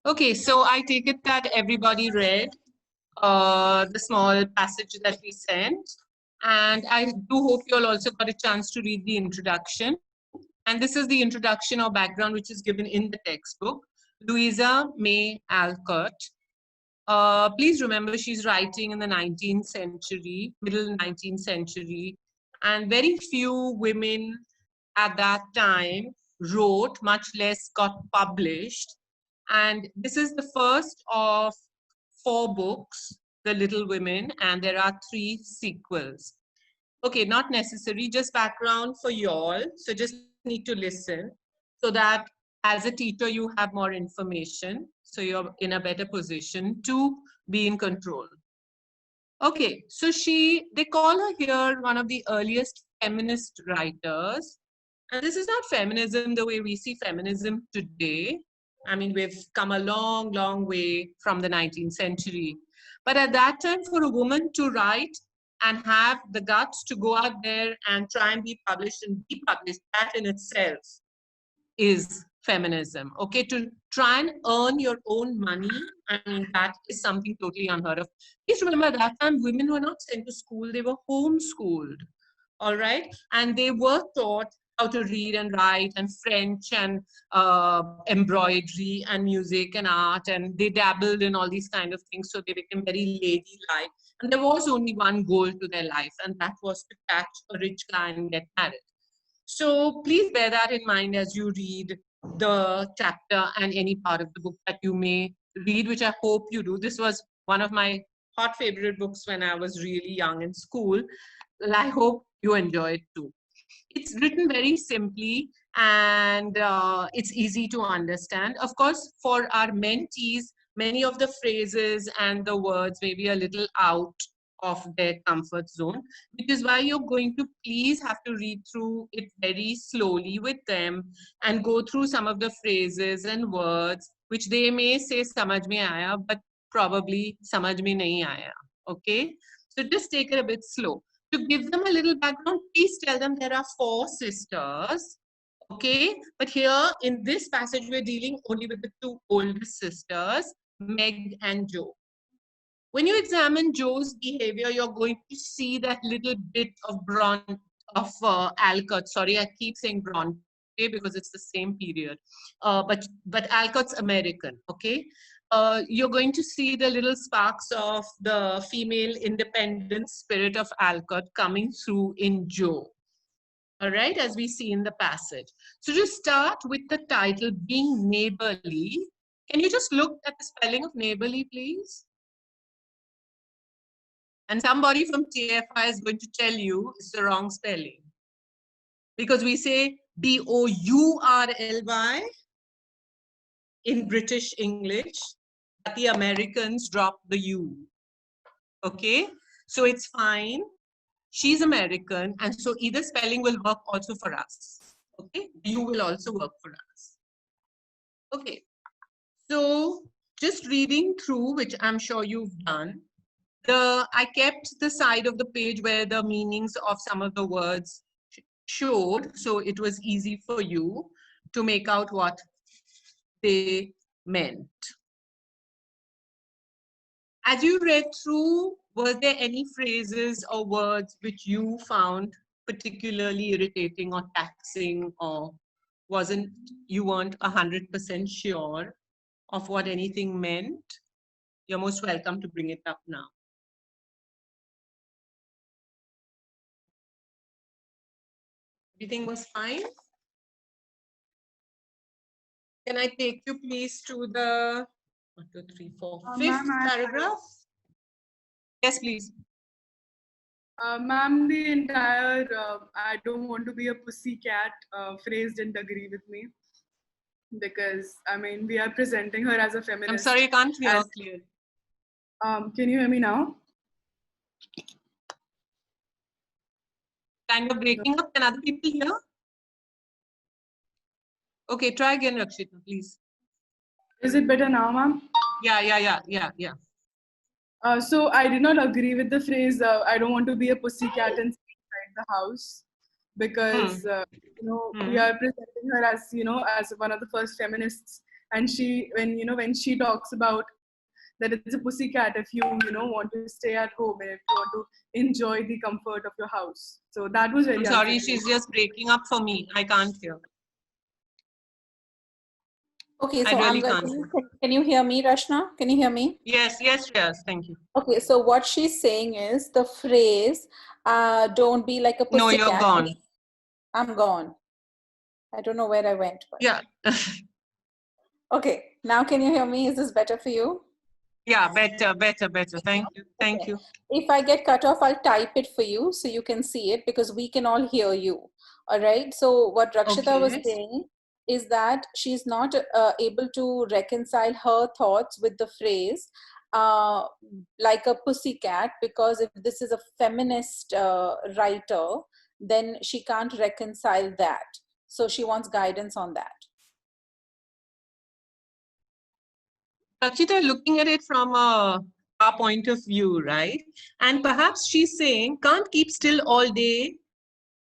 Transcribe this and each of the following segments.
Okay, so I take it that everybody read the small passage that we sent. And I do hope you all also got a chance to read the introduction. And this is the introduction or background which is given in the textbook. Louisa May Alcott. Please remember she's writing in the 19th century, middle 19th century. And very few women at that time wrote, much less got published. And this is the first of 4 books, The Little Women, and there are 3 sequels. Okay, not necessary, just background for you all. So just need to listen so that as a teacher, you have more information. So you're in a better position to be in control. Okay, so they call her here one of the earliest feminist writers. And this is not feminism the way we see feminism today. I mean, we've come a long, long way from the 19th century. But at that time, for a woman to write and have the guts to go out there and try and be published and be published, that in itself is feminism. Okay, to try and earn your own money, I mean, that is something totally unheard of. Please remember that time women were not sent to school, they were homeschooled. All right, and they were taught how to read and write and French and embroidery and music and art, and they dabbled in all these kind of things, so they became very ladylike. And there was only one goal to their life, and that was to catch a rich guy and get married. So please bear that in mind as you read the chapter and any part of the book that you may read, which I hope you do. This was one of my hot favorite books when I was really young in school. Well, I hope you enjoy it too. It's written very simply and it's easy to understand. Of course, for our mentees, many of the phrases and the words may be a little out of their comfort zone, which is why you're going to please have to read through it very slowly with them and go through some of the phrases and words which they may say samajh mein aaya, but probably samajh mein nahi aaya. Okay, so just take it a bit slow. To give them a little background, please tell them there are 4 sisters. Okay, but here in this passage, we're dealing only with the 2 oldest sisters, Meg and Jo. When you examine Jo's behavior, you're going to see that little bit of Alcott. Sorry, I keep saying Bronte because it's the same period. But Alcott's American, okay? You're going to see the little sparks of the female independent spirit of Alcott coming through in Jo. All right, as we see in the passage. So just start with the title, Being Neighborly. Can you just look at the spelling of neighborly, please? And somebody from TFI is going to tell you it's the wrong spelling. Because we say Bourly in British English, but the Americans drop the U. Okay, so it's fine. She's American, and so either spelling will work also for us. Okay, U will also work for us. Okay, so just reading through, which I'm sure you've done. I kept the side of the page where the meanings of some of the words showed, so it was easy for you to make out what they meant. As you read through, were there any phrases or words which you found particularly irritating or taxing, or you weren't 100% sure of what anything meant? You're most welcome to bring it up now. Everything was fine? Can I take you please to the 1, 2, 3, 4, 5th paragraph? Yes, please. Ma'am, the entire I don't want to be a pussycat phrase didn't agree with me. Because, I mean, we are presenting her as a feminist. I'm sorry, I can't hear clearly. Can you hear me now? Kind of breaking up. Can other people hear? Okay, try again, Rakshita, please. Is it better now, ma'am? Yeah. So I did not agree with the phrase, I don't want to be a pussycat inside the house. Because, we are presenting her as, as one of the first feminists And when she talks about that it's a pussycat if you want to stay at home and if you want to enjoy the comfort of your house. So that was very I'm sorry, unsettling. she's just breaking up for me. I can't hear. Okay, I so really I'm going can't hear. can you hear me, Rashna? Can you hear me? Yes, thank you. Okay, so what she's saying is the phrase, don't be like a No, pussycat. you're gone. I'm gone. I don't know where I went. But... Yeah. Okay, now can you hear me? Is this better for you? Yeah, better. Thank you. If I get cut off, I'll type it for you so you can see it because we can all hear you. All right. So what Rakshita was saying is that she's not able to reconcile her thoughts with the phrase like a pussycat, because if this is a feminist writer, then she can't reconcile that. So she wants guidance on that. Rakshita, looking at it from our point of view, right? And perhaps she's saying, can't keep still all day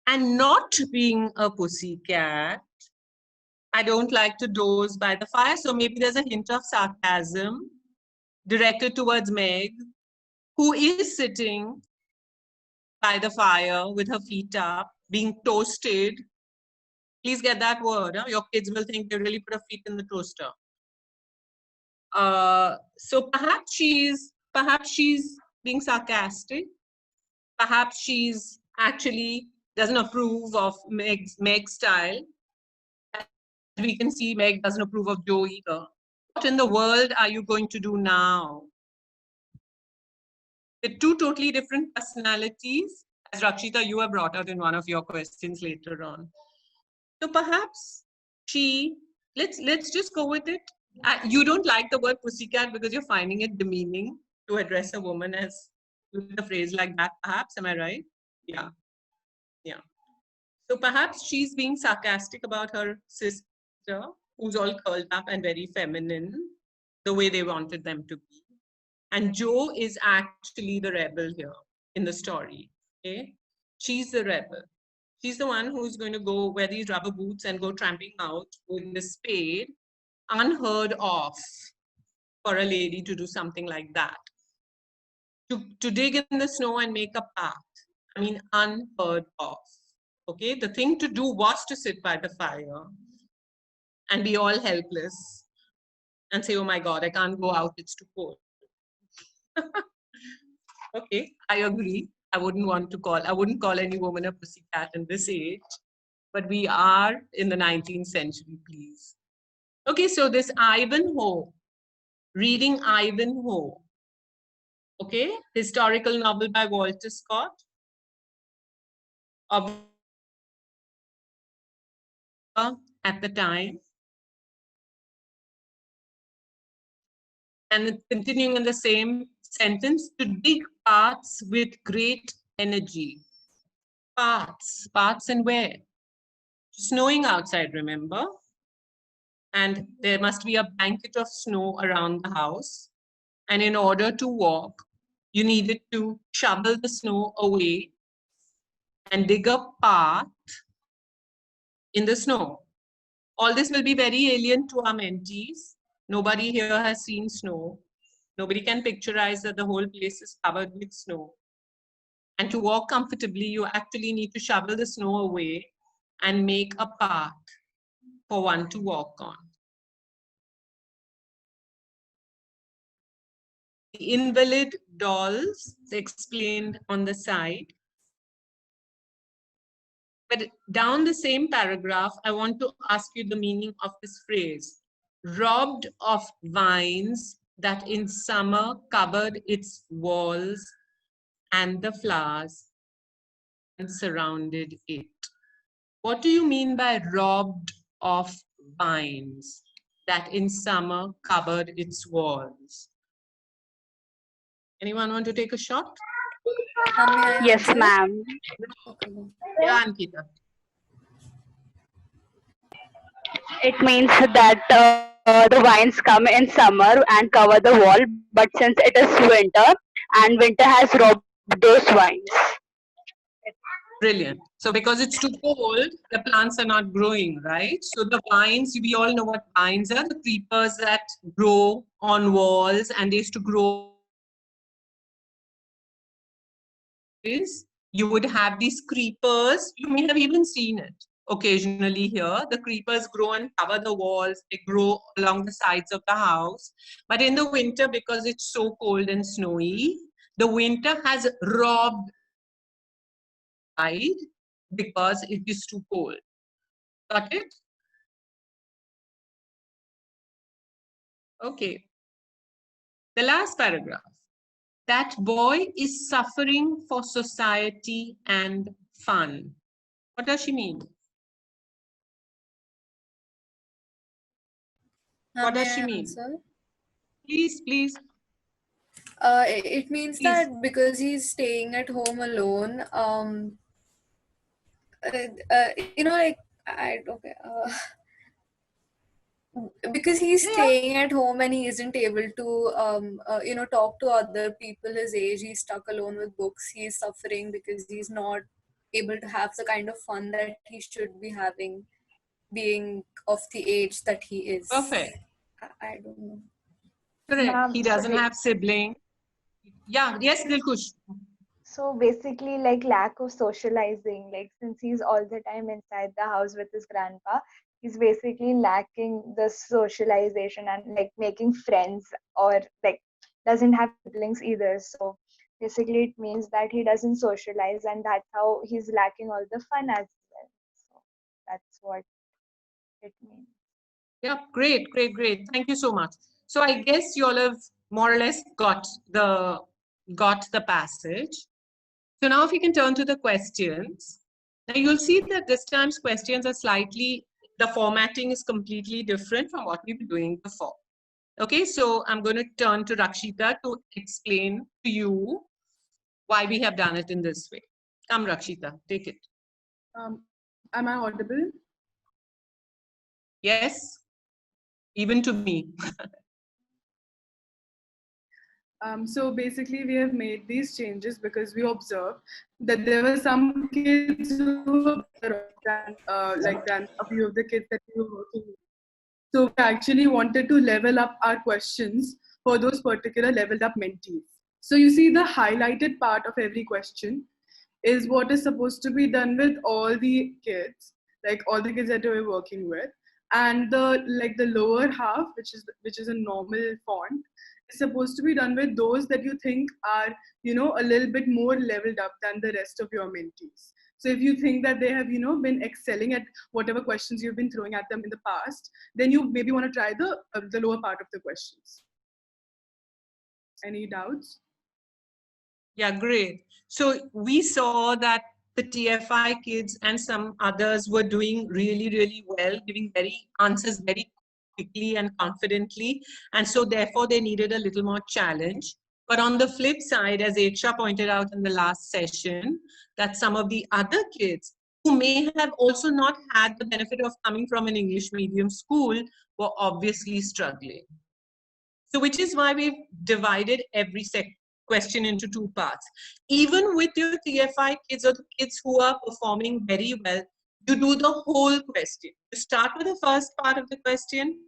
and not being a pussycat. I don't like to doze by the fire. So maybe there's a hint of sarcasm directed towards Meg, who is sitting by the fire with her feet up, being toasted. Please get that word. Huh? Your kids will think they really put her feet in the toaster. So perhaps she's being sarcastic. Perhaps she's actually doesn't approve of Meg's style. As we can see, Meg doesn't approve of Joe either. What in the world are you going to do now? The two totally different personalities, as Rakshita, you have brought out in one of your questions later on. So perhaps let's just go with it. You don't like the word pussycat because you're finding it demeaning to address a woman as with a phrase like that, perhaps. Am I right? Yeah. So perhaps she's being sarcastic about her sister, who's all curled up and very feminine, the way they wanted them to be. And Joe is actually the rebel here in the story. Okay? She's the rebel. She's the one who's going to go wear these rubber boots and go tramping out with the spade. Unheard of for a lady to do something like that. To dig in the snow and make a path. I mean, unheard of. Okay, the thing to do was to sit by the fire and be all helpless and say, oh my God, I can't go out, it's too cold. Okay, I agree. I wouldn't call any woman a pussycat in this age, but we are in the 19th century, please. Okay, so this Ivanhoe, reading Ivanhoe, okay, historical novel by Walter Scott. At the time. And continuing in the same sentence, to dig paths with great energy. Paths and where? Snowing outside, remember? And there must be a blanket of snow around the house. And in order to walk, you needed to shovel the snow away and dig a path in the snow. All this will be very alien to our mentees. Nobody here has seen snow. Nobody can picturize that the whole place is covered with snow. And to walk comfortably, you actually need to shovel the snow away and make a path for one to walk on. The invalid dolls, explained on the side. But down the same paragraph, I want to ask you the meaning of this phrase. Robbed of vines that in summer covered its walls and the flowers and surrounded it. What do you mean by robbed of vines that in summer covered its walls? Anyone want to take a shot? Yes, ma'am. Yeah, Ankita. It means that the vines come in summer and cover the wall, but since it is winter and winter has robbed those vines. Brilliant. So because it's too cold, the plants are not growing, right? So the vines, we all know what vines are, the creepers that grow on walls, and they used to grow. You would have these creepers. You may have even seen it occasionally here. The creepers grow and cover the walls. They grow along the sides of the house. But in the winter, because it's so cold and snowy, the winter has robbed because it is too cold. Got it? Okay. The last paragraph. That boy is suffering for society and fun. What does she mean? What does she mean? Answer? Please, please. It means Please. that because he's staying at home alone, you know, like because he's staying at home and he isn't able to, you know, talk to other people his age. He's stuck alone with books. He's suffering because he's not able to have the kind of fun that he should be having, being of the age that he is. Perfect. I don't know. Correct. He doesn't have sibling. Yeah. Yes, Dilkush. So basically, like lack of socializing, like since he's all the time inside the house with his grandpa, he's basically lacking the socialization and like making friends, or like doesn't have siblings either. So basically it means that he doesn't socialize, and that's how he's lacking all the fun as well. So that's what it means. Yeah, great, great, great. Thank you so much. So I guess you all have more or less got the passage. So now if you can turn to the questions. Now you'll see that this time's questions are slightly, the formatting is completely different from what we were doing before. Okay, so I'm going to turn to Rakshita to explain to you why we have done it in this way. Come, Rakshita, take it. Am I audible? Yes, even to me. So basically, we have made these changes because we observed that there were some kids who were better than a few of the kids that we were working with. So we actually wanted to level up our questions for those particular leveled up mentees. So you see the highlighted part of every question is what is supposed to be done with all the kids, like all the kids that we're working with. And the lower half, which is a normal font, is supposed to be done with those that you think are, you know, a little bit more leveled up than the rest of your mentees. So if you think that they have, you know, been excelling at whatever questions you've been throwing at them in the past, then you maybe want to try the lower part of the questions. Any doubts? Yeah, great. So we saw that the TFI kids and some others were doing really, really well, giving answers very quickly and confidently. And so therefore they needed a little more challenge. But on the flip side, as Eksha pointed out in the last session, that some of the other kids who may have also not had the benefit of coming from an English medium school were obviously struggling. So which is why we've divided every question into two parts. Even with your TFI kids or the kids who are performing very well, you do the whole question. You start with the first part of the question.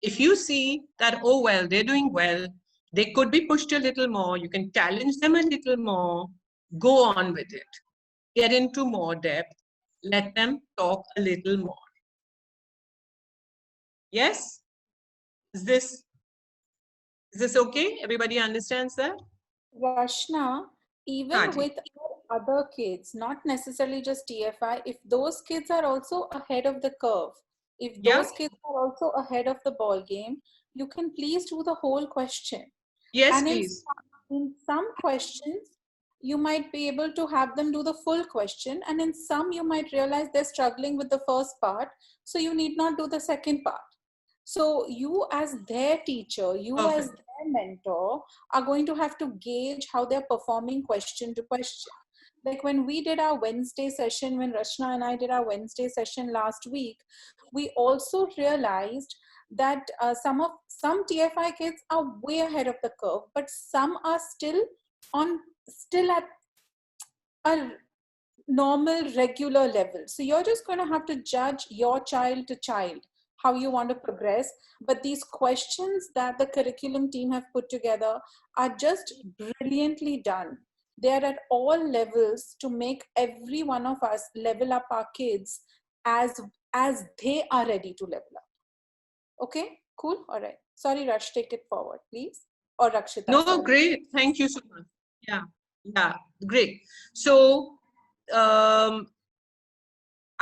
If you see that, oh, well, they're doing well, they could be pushed a little more, you can challenge them a little more, go on with it. Get into more depth. Let them talk a little more. Yes? Is this okay? Everybody understands that? Rashna, even with other kids, not necessarily just TFI, if those kids are also ahead of the curve, if those kids are also ahead of the ball game, you can please do the whole question. Yes, and please. In some questions, you might be able to have them do the full question, and in some you might realize they're struggling with the first part, so you need not do the second part. So you as their teacher, you as their mentor are going to have to gauge how they're performing question to question. Like when we did our Wednesday session, when Rashna and I did our Wednesday session last week, we also realized that some TFI kids are way ahead of the curve, but some are still at a normal, regular level. So you're just going to have to judge your child to child, how you want to progress. But these questions that the curriculum team have put together are just brilliantly done. They are at all levels to make every one of us level up our kids as they are ready to level up. Okay, cool. All right. Sorry, Raj, take it forward, please. Or Rakshita. No, sorry. great. Thank you so much. Yeah, great. So I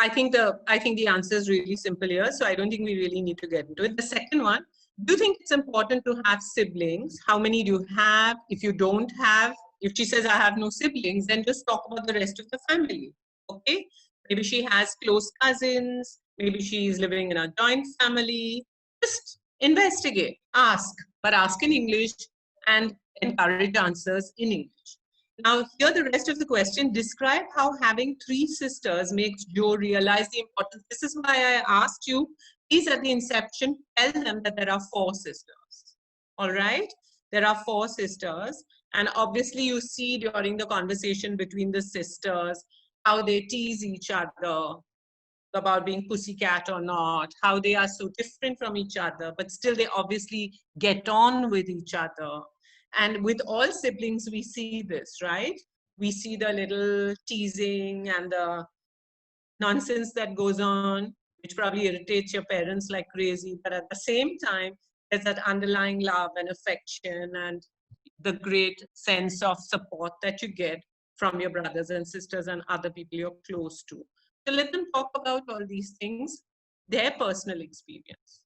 think the answer is really simple here. So I don't think we really need to get into it. The second one, do you think it's important to have siblings? How many do you have? If you don't have, if she says I have no siblings, then just talk about the rest of the family. Okay? Maybe she has close cousins. Maybe she's living in a joint family. Just investigate, ask, but ask in English and encourage answers in English. Now, here the rest of the question, describe how having 3 sisters makes Joe realize the importance. This is why I asked you, please at the inception, tell them that there are 4 sisters. All right? There are 4 sisters. And obviously you see during the conversation between the sisters, how they tease each other about being pussycat or not, how they are so different from each other, but still they obviously get on with each other. And with all siblings, we see this, right? We see the little teasing and the nonsense that goes on, which probably irritates your parents like crazy. But at the same time, there's that underlying love and affection and the great sense of support that you get from your brothers and sisters and other people you're close to. So let them talk about all these things, their personal experience.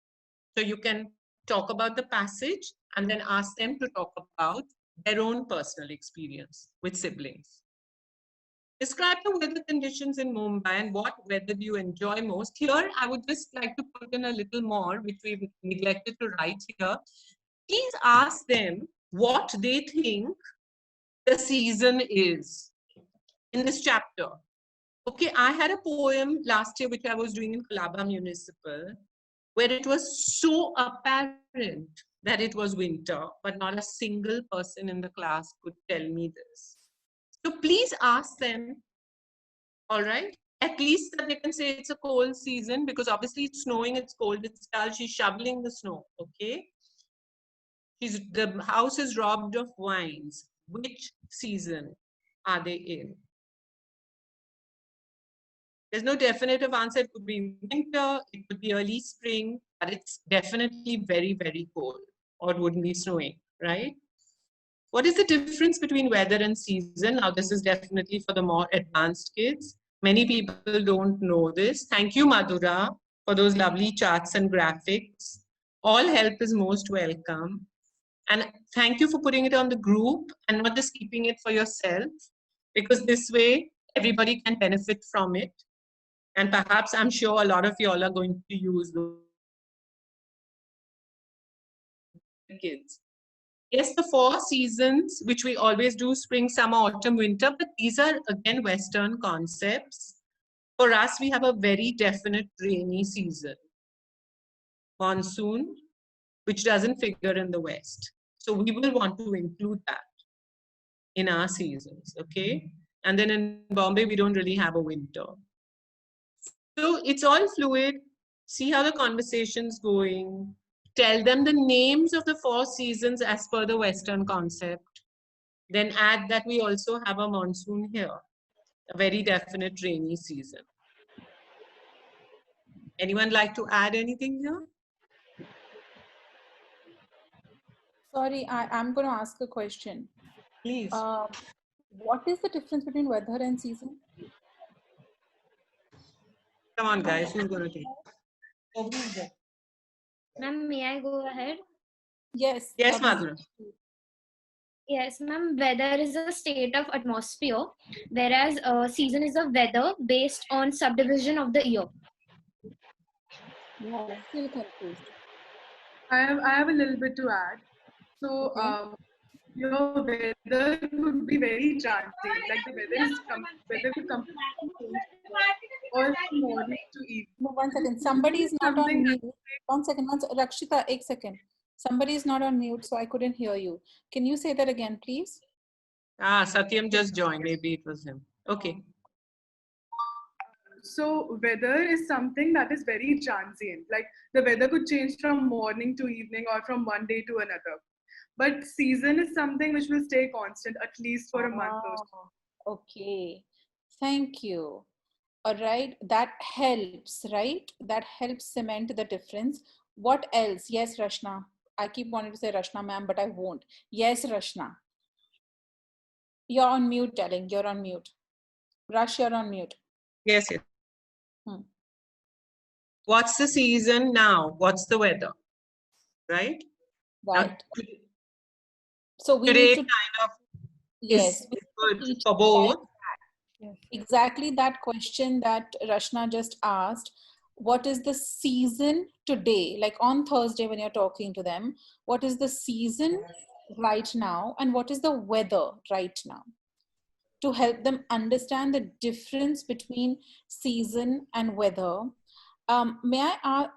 So you can talk about the passage and then ask them to talk about their own personal experience with siblings. Describe the weather conditions in Mumbai and what weather do you enjoy most? Here, I would just like to put in a little more, which we've neglected to write here. Please ask them what they think the season is in this chapter. Okay, I had a poem last year, which I was doing in Colaba Municipal, where it was so apparent that it was winter, but not a single person in the class could tell me this. So please ask them, all right? At least that they can say it's a cold season, because obviously it's snowing, it's cold, it's dull, she's shoveling the snow, okay? The house is robbed of wines. Which season are they in? There's no definitive answer. It could be winter, it could be early spring, but it's definitely very, very cold, or it wouldn't be snowing, right? What is the difference between weather and season? Now, this is definitely for the more advanced kids. Many people don't know this. Thank you, Madhura, for those lovely charts and graphics. All help is most welcome. And thank you for putting it on the group and not just keeping it for yourself, because this way everybody can benefit from it. And perhaps I'm sure a lot of you all are going to use those kids. Yes, the 4 seasons, which we always do, spring, summer, autumn, winter, but these are again Western concepts. For us, we have a very definite rainy season, monsoon, which doesn't figure in the West. So we will want to include that in our seasons, okay? And then in Bombay, we don't really have a winter. So it's all fluid. See how the conversation's going. Tell them the names of the 4 seasons as per the Western concept. Then add that we also have a monsoon here, a very definite rainy season. Anyone like to add anything here? Sorry, I'm going to ask a question. Please. What is the difference between weather and season? Come on, guys. Who's going to take it? Ma'am, may I go ahead? Yes. Yes, Madhura. Yes, ma'am. Weather is a state of atmosphere, whereas season is a weather based on subdivision of the year. Yeah, I'm still confused. I have a little bit to add. So your weather could be very transient. Like the weather could completely change or from morning to evening. No, 1 second. Somebody is not on mute. 1 second. Rakshita, 1 second. Somebody is not on mute, so I couldn't hear you. Can you say that again, please? Satyam just joined. Maybe it was him. Okay. So weather is something that is very transient. Like the weather could change from morning to evening or from one day to another. But season is something which will stay constant at least for a month or so. Okay. Thank you. All right. That helps, right? That helps cement the difference. What else? Yes, Rashna. I keep wanting to say Rashna ma'am, but I won't. Yes, Rashna. You're on mute, darling. You're on mute. Rush, you're on mute. Yes, yes. Hmm. What's the season now? What's the weather? Right? Right. Now, So we today need to, kind of yes, is we need to good teach for the both. child exactly that question that Rashna just asked. What is the season today? Like on Thursday, when you're talking to them, what is the season right now and what is the weather right now? To help them understand the difference between season and weather. May I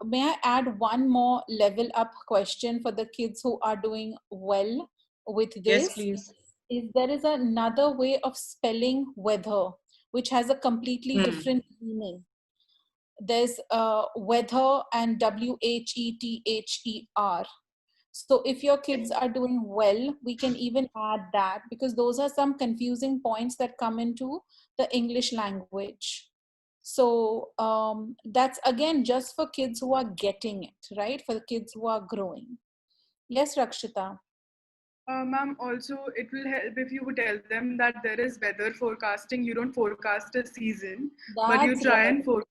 add one more level up question for the kids who are doing well with Yes, this? please. Is there is another way of spelling weather, which has a completely different meaning. There's weather and WHETHER. So if your kids are doing well, we can even add that because those are some confusing points that come into the English language. So that's again just for kids who are getting it, right? For the kids who are growing. Yes, Rakshita. Ma'am, also it will help if you would tell them that there is weather forecasting. You don't forecast a season, but you That's try right. and forecast.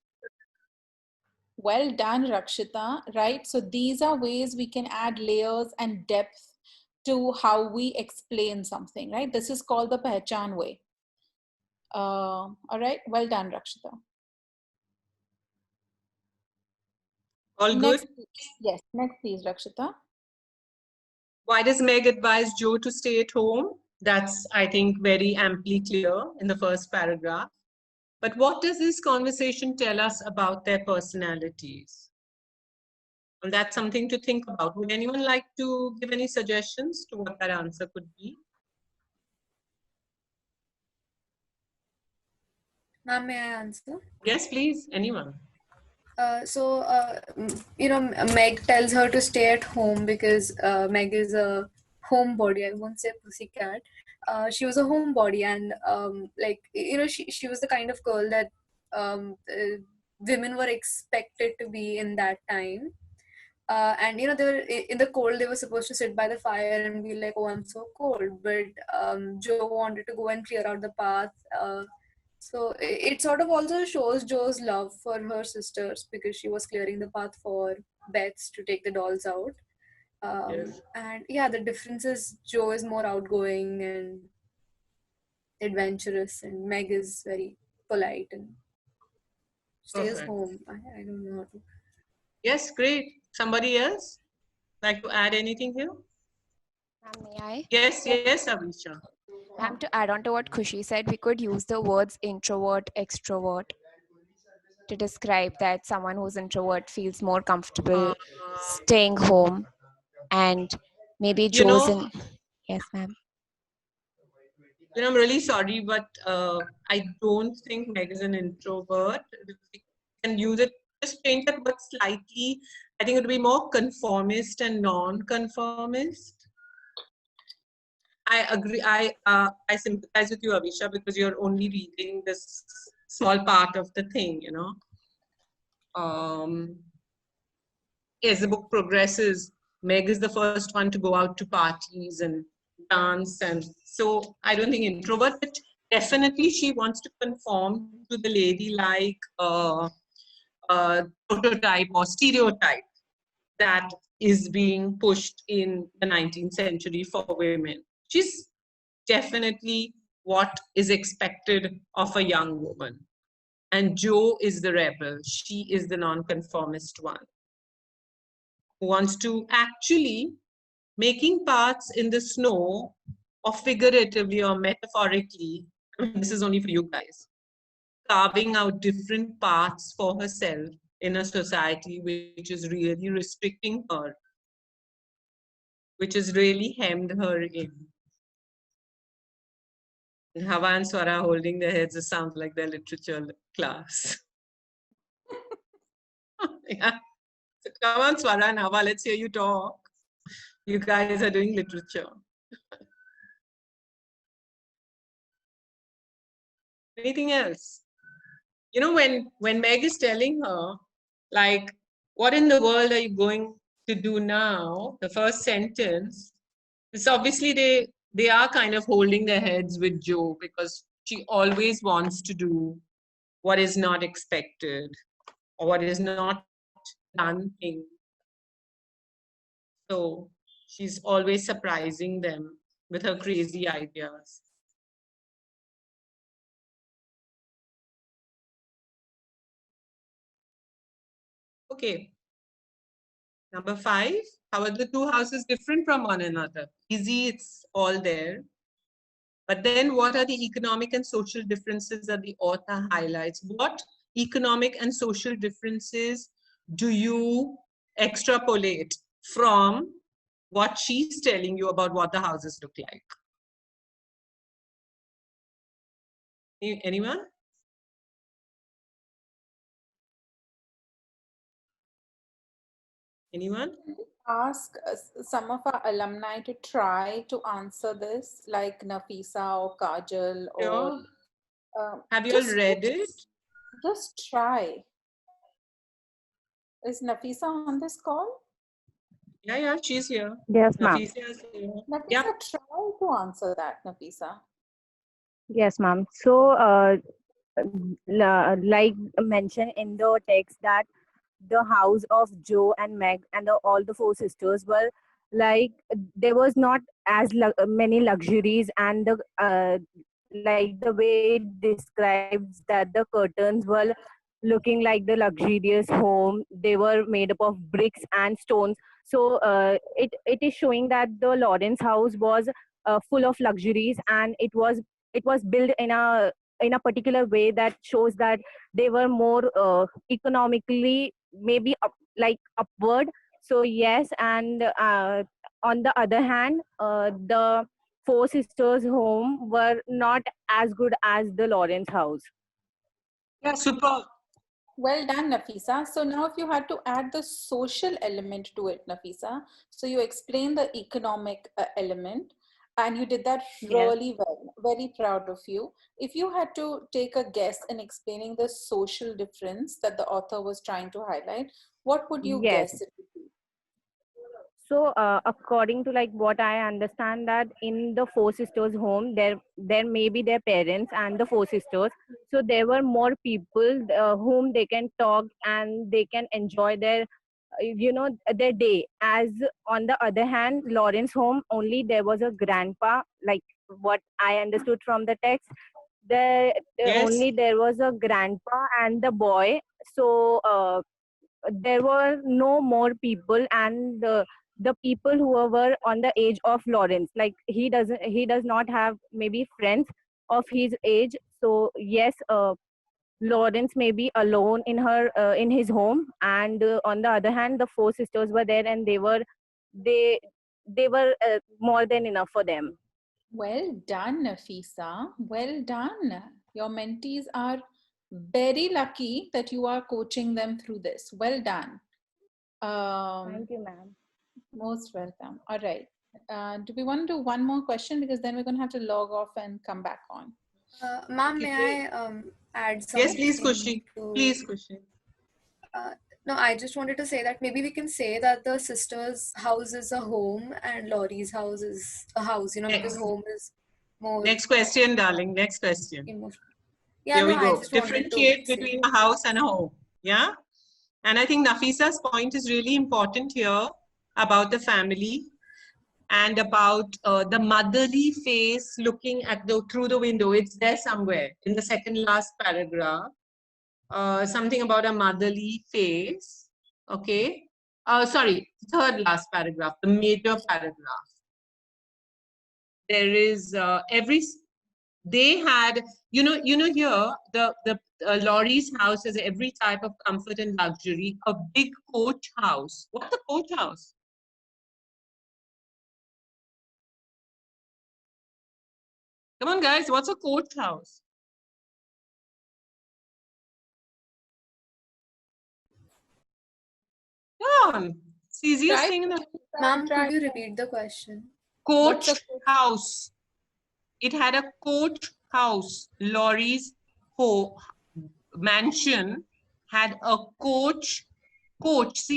Well done, Rakshita. Right. So these are ways we can add layers and depth to how we explain something, right? This is called the Pehchan way. All right. Well done, Rakshita. All Next, good? yes. Next, please, Rakshita. Why does Meg advise Joe to stay at home? That's, I think, very amply clear in the first paragraph. But what does this conversation tell us about their personalities? And that's something to think about. Would anyone like to give any suggestions to what that answer could be? Ma'am, may I answer? Yes, please. Anyone? Meg tells her to stay at home because Meg is a homebody. I won't say pussycat. She was a homebody, and she was the kind of girl that women were expected to be in that time. And they were in the cold. They were supposed to sit by the fire and be like, "Oh, I'm so cold." But Joe wanted to go and clear out the path. So it sort of also shows Joe's love for her sisters because she was clearing the path for Beth to take the dolls out. Yes. And yeah, the difference is Joe is more outgoing and adventurous, and Meg is very polite and stays Perfect. home. I don't know how to. Yes, great. Somebody else like to add anything here? Ma'am, may I? Yes, yes, Avisha. Ma'am, to add on to what Khushi said, we could use the words introvert, extrovert to describe that someone who's introvert feels more comfortable Uh, staying home, and maybe you know, chosen. Yes, ma'am. I'm really sorry, but I don't think Meg is an introvert. We can use it, just change that word slightly. I think it would be more conformist and non-conformist. I agree. I sympathize with you, Avisha, because you're only reading this small part of the thing, As the book progresses, Meg is the first one to go out to parties and dance, and so I don't think introvert, but definitely she wants to conform to the ladylike prototype or stereotype that is being pushed in the 19th century for women. She's definitely what is expected of a young woman. And Jo is the rebel. She is the nonconformist one who wants to actually making paths in the snow, or figuratively or metaphorically. This is only for you guys. Carving out different paths for herself in a society which is really restricting her, which has really hemmed her in. And Hava and Swara holding their heads, it sounds like their literature class. Yeah. So come on, Swara and Hava, let's hear you talk. You guys are doing literature. Anything else? You know, when Meg is telling her, like, what in the world are you going to do now? The first sentence, it's obviously they are kind of holding their heads with Jo because she always wants to do what is not expected or what is not done thing. So she's always surprising them with her crazy ideas. Okay. Number 5, how are the two houses different from one another? Easy, it's all there. But then what are the economic and social differences that the author highlights? What economic and social differences do you extrapolate from what she's telling you about what the houses look like? Anyone? Anyone? Ask some of our alumni to try to answer this, like Nafisa or Kajal or. Sure. Have you all read it? Just try. Is Nafisa on this call? Yeah, she's here. Yes, ma'am. Nafisa is here. Nafisa, try to answer that, Nafisa. Yes, ma'am. So, like mentioned in the text, that the house of Jo and Meg and all the four sisters were like, there was not as many luxuries, and like the way it describes that the curtains were looking like the luxurious home. They were made up of bricks and stones. So it is showing that the Lawrence house was full of luxuries, and it was built in a particular way that shows that they were more economically maybe like upward. So yes, and on the other hand, the four sisters home were not as good as the Lawrence house. Yeah, super. Well done, Nafisa. So now if you had to add the social element to it, Nafisa, so you explained the economic element and you did that really well. Very proud of you. If you had to take a guess in explaining the social difference that the author was trying to highlight, what would you Yes. guess it would be? So according to like what I understand, that in the four sisters home, there may be their parents and the four sisters, so there were more people whom they can talk and they can enjoy their their day. As on the other hand, Lawrence home, only there was a grandpa, like what I understood from the text. Only there was a grandpa and the boy. So there were no more people, and the people who were on the age of Lawrence, like he does not have maybe friends of his age. So yes, Lawrence may be alone in his home, and on the other hand, the four sisters were there, and they they were more than enough for them. Well done, Nafisa. Well done. Your mentees are very lucky that you are coaching them through this. Well done. Thank you, ma'am. Most welcome. All right. Do we want to do one more question? Because then we're going to have to log off and come back on. Ma'am, may I add something? Yes, please, Kushi. Please, Kushi. No, I just wanted to say that maybe we can say that the sister's house is a home and Laurie's house is a house, because home is more. Next question, darling. Next question. Emotional. Yeah, Here no, we I go. just wanted to Differentiate say. between a house and a home. Yeah. And I think Nafisa's point is really important here about the family and about the motherly face looking at through the window. It's there somewhere in the second last paragraph. Something about a motherly face. Okay. Sorry, third last paragraph, the major paragraph. There is they had, here, the Laurie's house has every type of comfort and luxury. A big coach house. What's a coach house? Come on, guys. What's a coach house? on. It's the easiest Try. thing in the Ma'am, Try. could you repeat the question? coach What's house. It had a coach house. Laurie's mansion had a coach, COACH.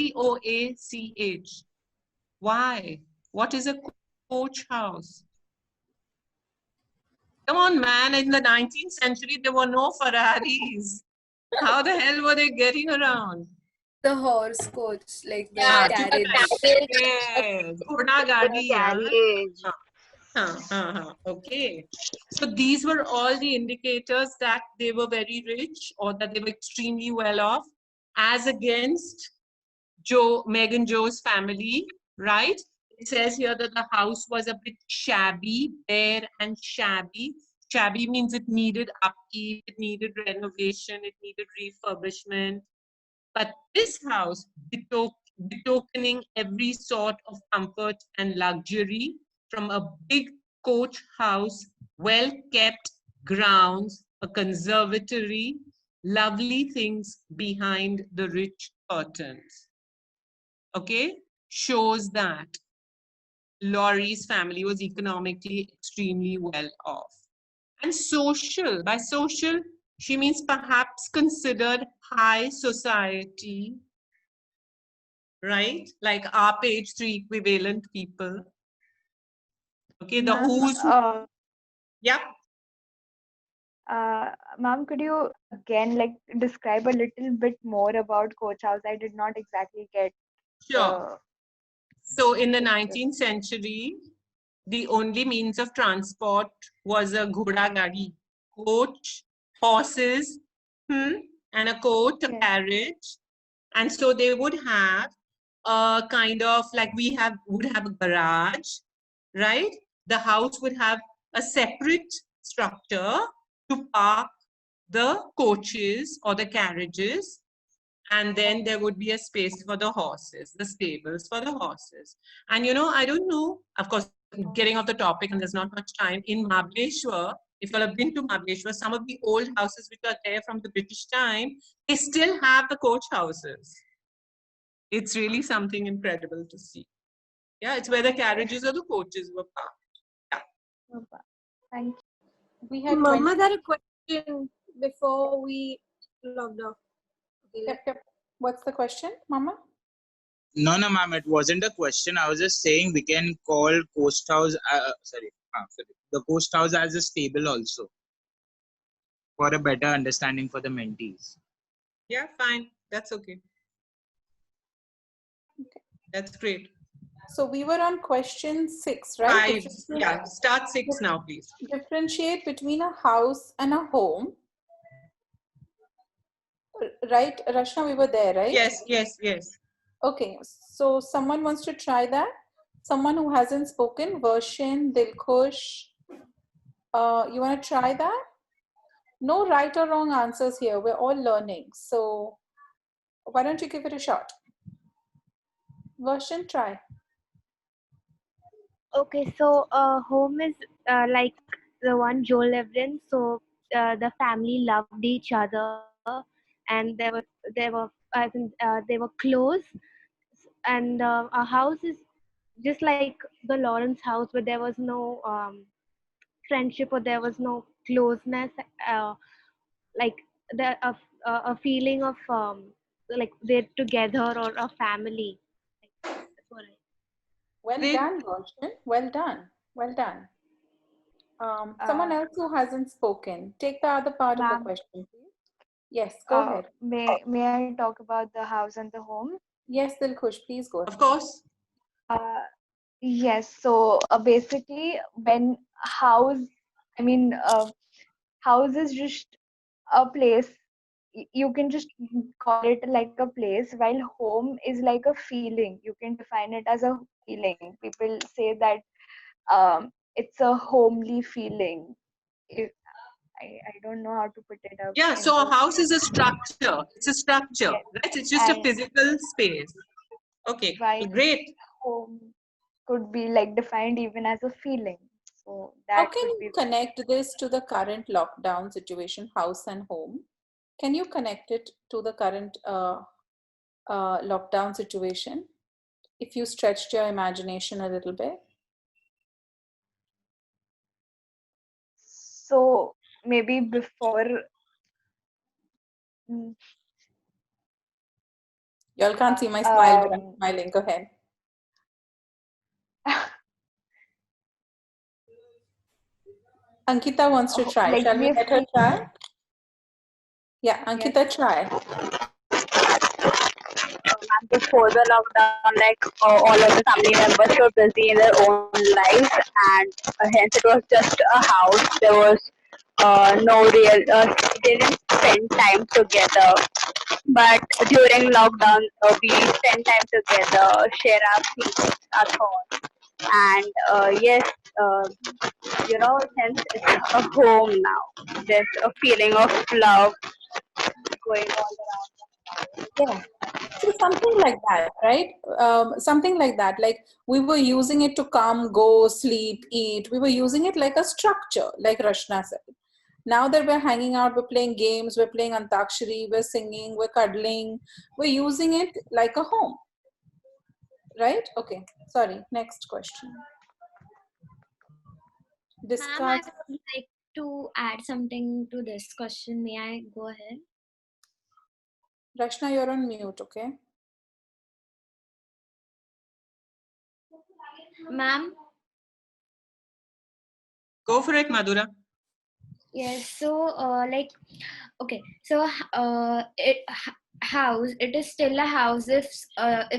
Why? What is a coach house? Come on, man. In the 19th century, there were no Ferraris. How the hell were they getting around? The horse coach, like the Ah, carriage. yes. Ghoda Gadi, yeah. Okay. So these were all the indicators that they were very rich or that they were extremely well off, as against Megan Joe's family, right? It says here that the house was a bit shabby, bare and shabby. Shabby means it needed upkeep, it needed renovation, it needed refurbishment. But this house, betokening every sort of comfort and luxury, from a big coach house, well kept grounds, a conservatory, lovely things behind the rich curtains. Okay, shows that Laurie's family was economically extremely well off. And social, by social, she means perhaps considered high society, right? Like our page 3 equivalent people. Okay, the Ma'am, who's who. Yeah. Ma'am, could you again like describe a little bit more about coach house? I did not exactly get. Sure. So in the 19th century, the only means of transport was a ghoda gadi, coach, horses, and a coach, a carriage. And so they would have a kind of like would have a garage, right? The house would have a separate structure to park the coaches or the carriages. And then there would be a space for the horses, the stables for the horses. And I don't know, of course, getting off the topic and there's not much time, in Mahabaleshwar, if you all have been to Mahabaleshwar, some of the old houses which are there from the British time, they still have the coach houses. It's really something incredible to see. Yeah, it's where the carriages or the coaches were parked. Yeah. Thank you. We had Mama, that a question before we logged off. Okay, Yep. What's the question, Mama? No, ma'am, it wasn't a question. I was just saying we can call Coast House, the Coast House as a stable also for a better understanding for the mentees. Yeah, fine. That's okay. That's great. So we were on question 6, right? 5. Yeah, start 6 now, please. Differentiate between a house and a home. Right, Rashna, we were there, right? Yes. Okay, so someone wants to try that? Someone who hasn't spoken, Varshin, Dilkhush, you want to try that? No right or wrong answers here. We're all learning. So why don't you give it a shot? Varshin, try. Okay, so home is like the one Joel lived in. So the family loved each other, and they were close. And a house is just like the Lawrence house, where there was no friendship or there was no closeness, like a feeling of like they're together or a family. That's what Well done, Varshin. Well done. Well done. Someone else who hasn't spoken, take the other part of the question, please. Yes, go ahead. May I talk about the house and the home? Yes, Dilkhush, please go ahead. Of course. Yes, so basically when house is just a place, you can just call it like a place, while home is like a feeling. You can define it as a feeling. People say that it's a homely feeling. I don't know how to put it up. Yeah, so a house is a structure. It's a structure, right? It's just a physical space. Okay, great. Home could be like defined even as a feeling. So that How can you connect this to the current lockdown situation, house and home? Can you connect it to the current lockdown situation? If you stretched your imagination a little bit. So maybe before. mm, Y'all can't see my smile, but I'm smiling. Go ahead. Ankita wants to try. Like Shall we let her try? Yeah, Ankita, Yes. try. Before the lockdown, like all of the family members were busy in their own lives, and hence it was just a house. There was no real, they didn't spend time together. But during lockdown, we spend time together, share our feelings, our thoughts, and yes, you know, since it's a home now, there's a feeling of love going all around. Yeah. So something like that, right? Something like that. Like we were using it to come, go, sleep, eat. We were using it like a structure, like Rashna said. Now that we're hanging out, we're playing games, we're playing Antakshari, we're singing, we're cuddling, we're using it like a home. Right? Okay. Sorry. Next question. Ma'am, I Discuss. would like to add something to this question. May I go ahead? Rashna, you're on mute, okay? Ma'am? Go for it, Madhura. Yes, so okay, so house, it is still a house if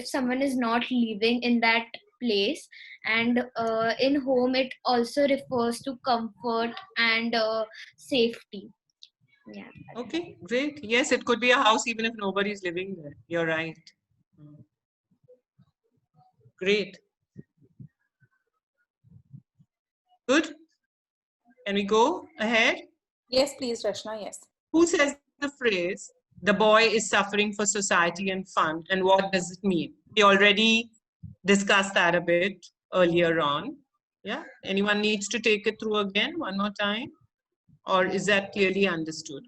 someone is not living in that place, and in home it also refers to comfort and safety. Yeah. Okay, great. Yes, it could be a house even if nobody's living there. You're right. Great. Good. Can we go ahead? Yes, please, Rashna. Yes. Who says the phrase, the boy is suffering for society and fun? And what does it mean? We already discussed that a bit earlier on. Yeah. Anyone needs to take it through again one more time? Or is that clearly understood?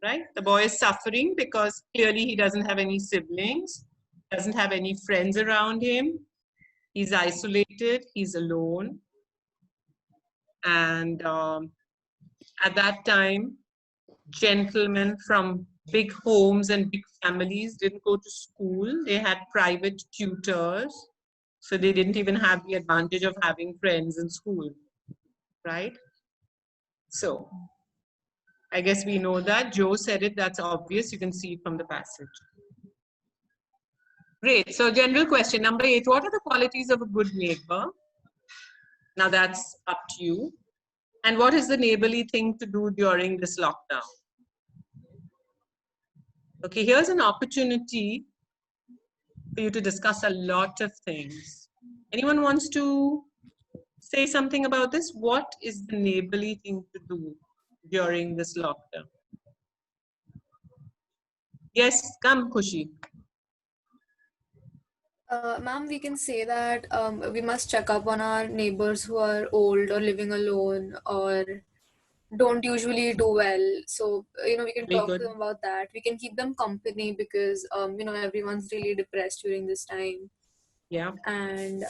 Right? The boy is suffering because clearly he doesn't have any siblings, doesn't have any friends around him. He's isolated, he's alone. And at that time, gentlemen from big homes and big families didn't go to school. They had private tutors. So they didn't even have the advantage of having friends in school, right? So I guess we know that. Joe said it, that's obvious. You can see it from the passage. Great. So general question, number 8, what are the qualities of a good neighbor? Now that's up to you. And what is the neighborly thing to do during this lockdown? Okay, here's an opportunity for you to discuss a lot of things. Anyone wants to say something about this? What is the neighborly thing to do during this lockdown? Yes, come, Khushi. Ma'am, we can say that we must check up on our neighbors who are old or living alone or don't usually do well. So, you know, we can Very talk to good. them about that. We can keep them company because, you know, everyone's really depressed during this time. Yeah. And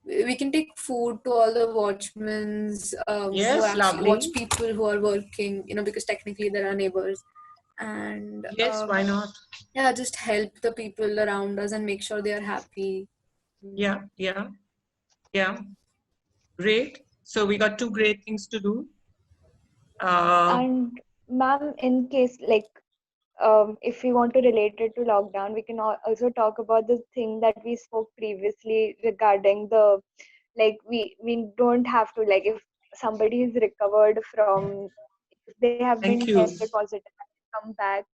we can take food to all the watchmen's who Yes, actually watch lovely. people who are working, you know, because technically they're our neighbors. And Yes, why not? yeah, just help the people around us and make sure they are happy. Yeah, yeah, yeah. Great. So we got 2 great things to do. And ma'am, in case like if we want to relate it to lockdown, we can also talk about the thing that we spoke previously regarding the like we don't have to, like, if somebody is recovered from, if they have been Thank you. tested positive and come back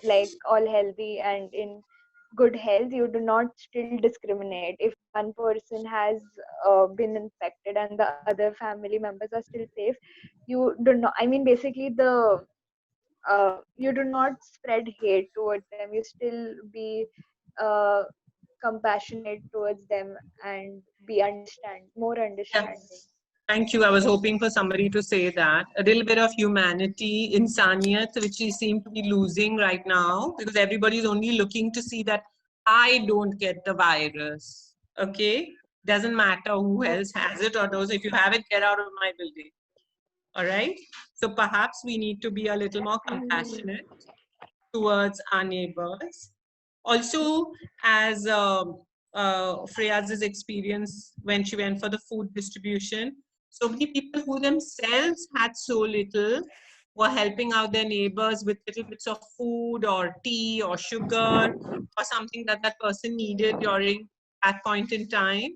like all healthy and in good health, you do not still discriminate. If one person has been infected and the other family members are still safe, you do not, I mean basically the you do not spread hate towards them. You still be uh, compassionate towards them and be more understanding. Thank you. I was hoping for somebody to say that. A little bit of humanity, insaniyat, which we seem to be losing right now because everybody is only looking to see that I don't get the virus. Okay? Doesn't matter who else has it or those. If you have it, get out of my building. All right? So perhaps we need to be a little more compassionate towards our neighbors. Also, as Freya's experience when she went for the food distribution, so many people who themselves had so little were helping out their neighbors with little bits of food or tea or sugar or something that that person needed during that point in time.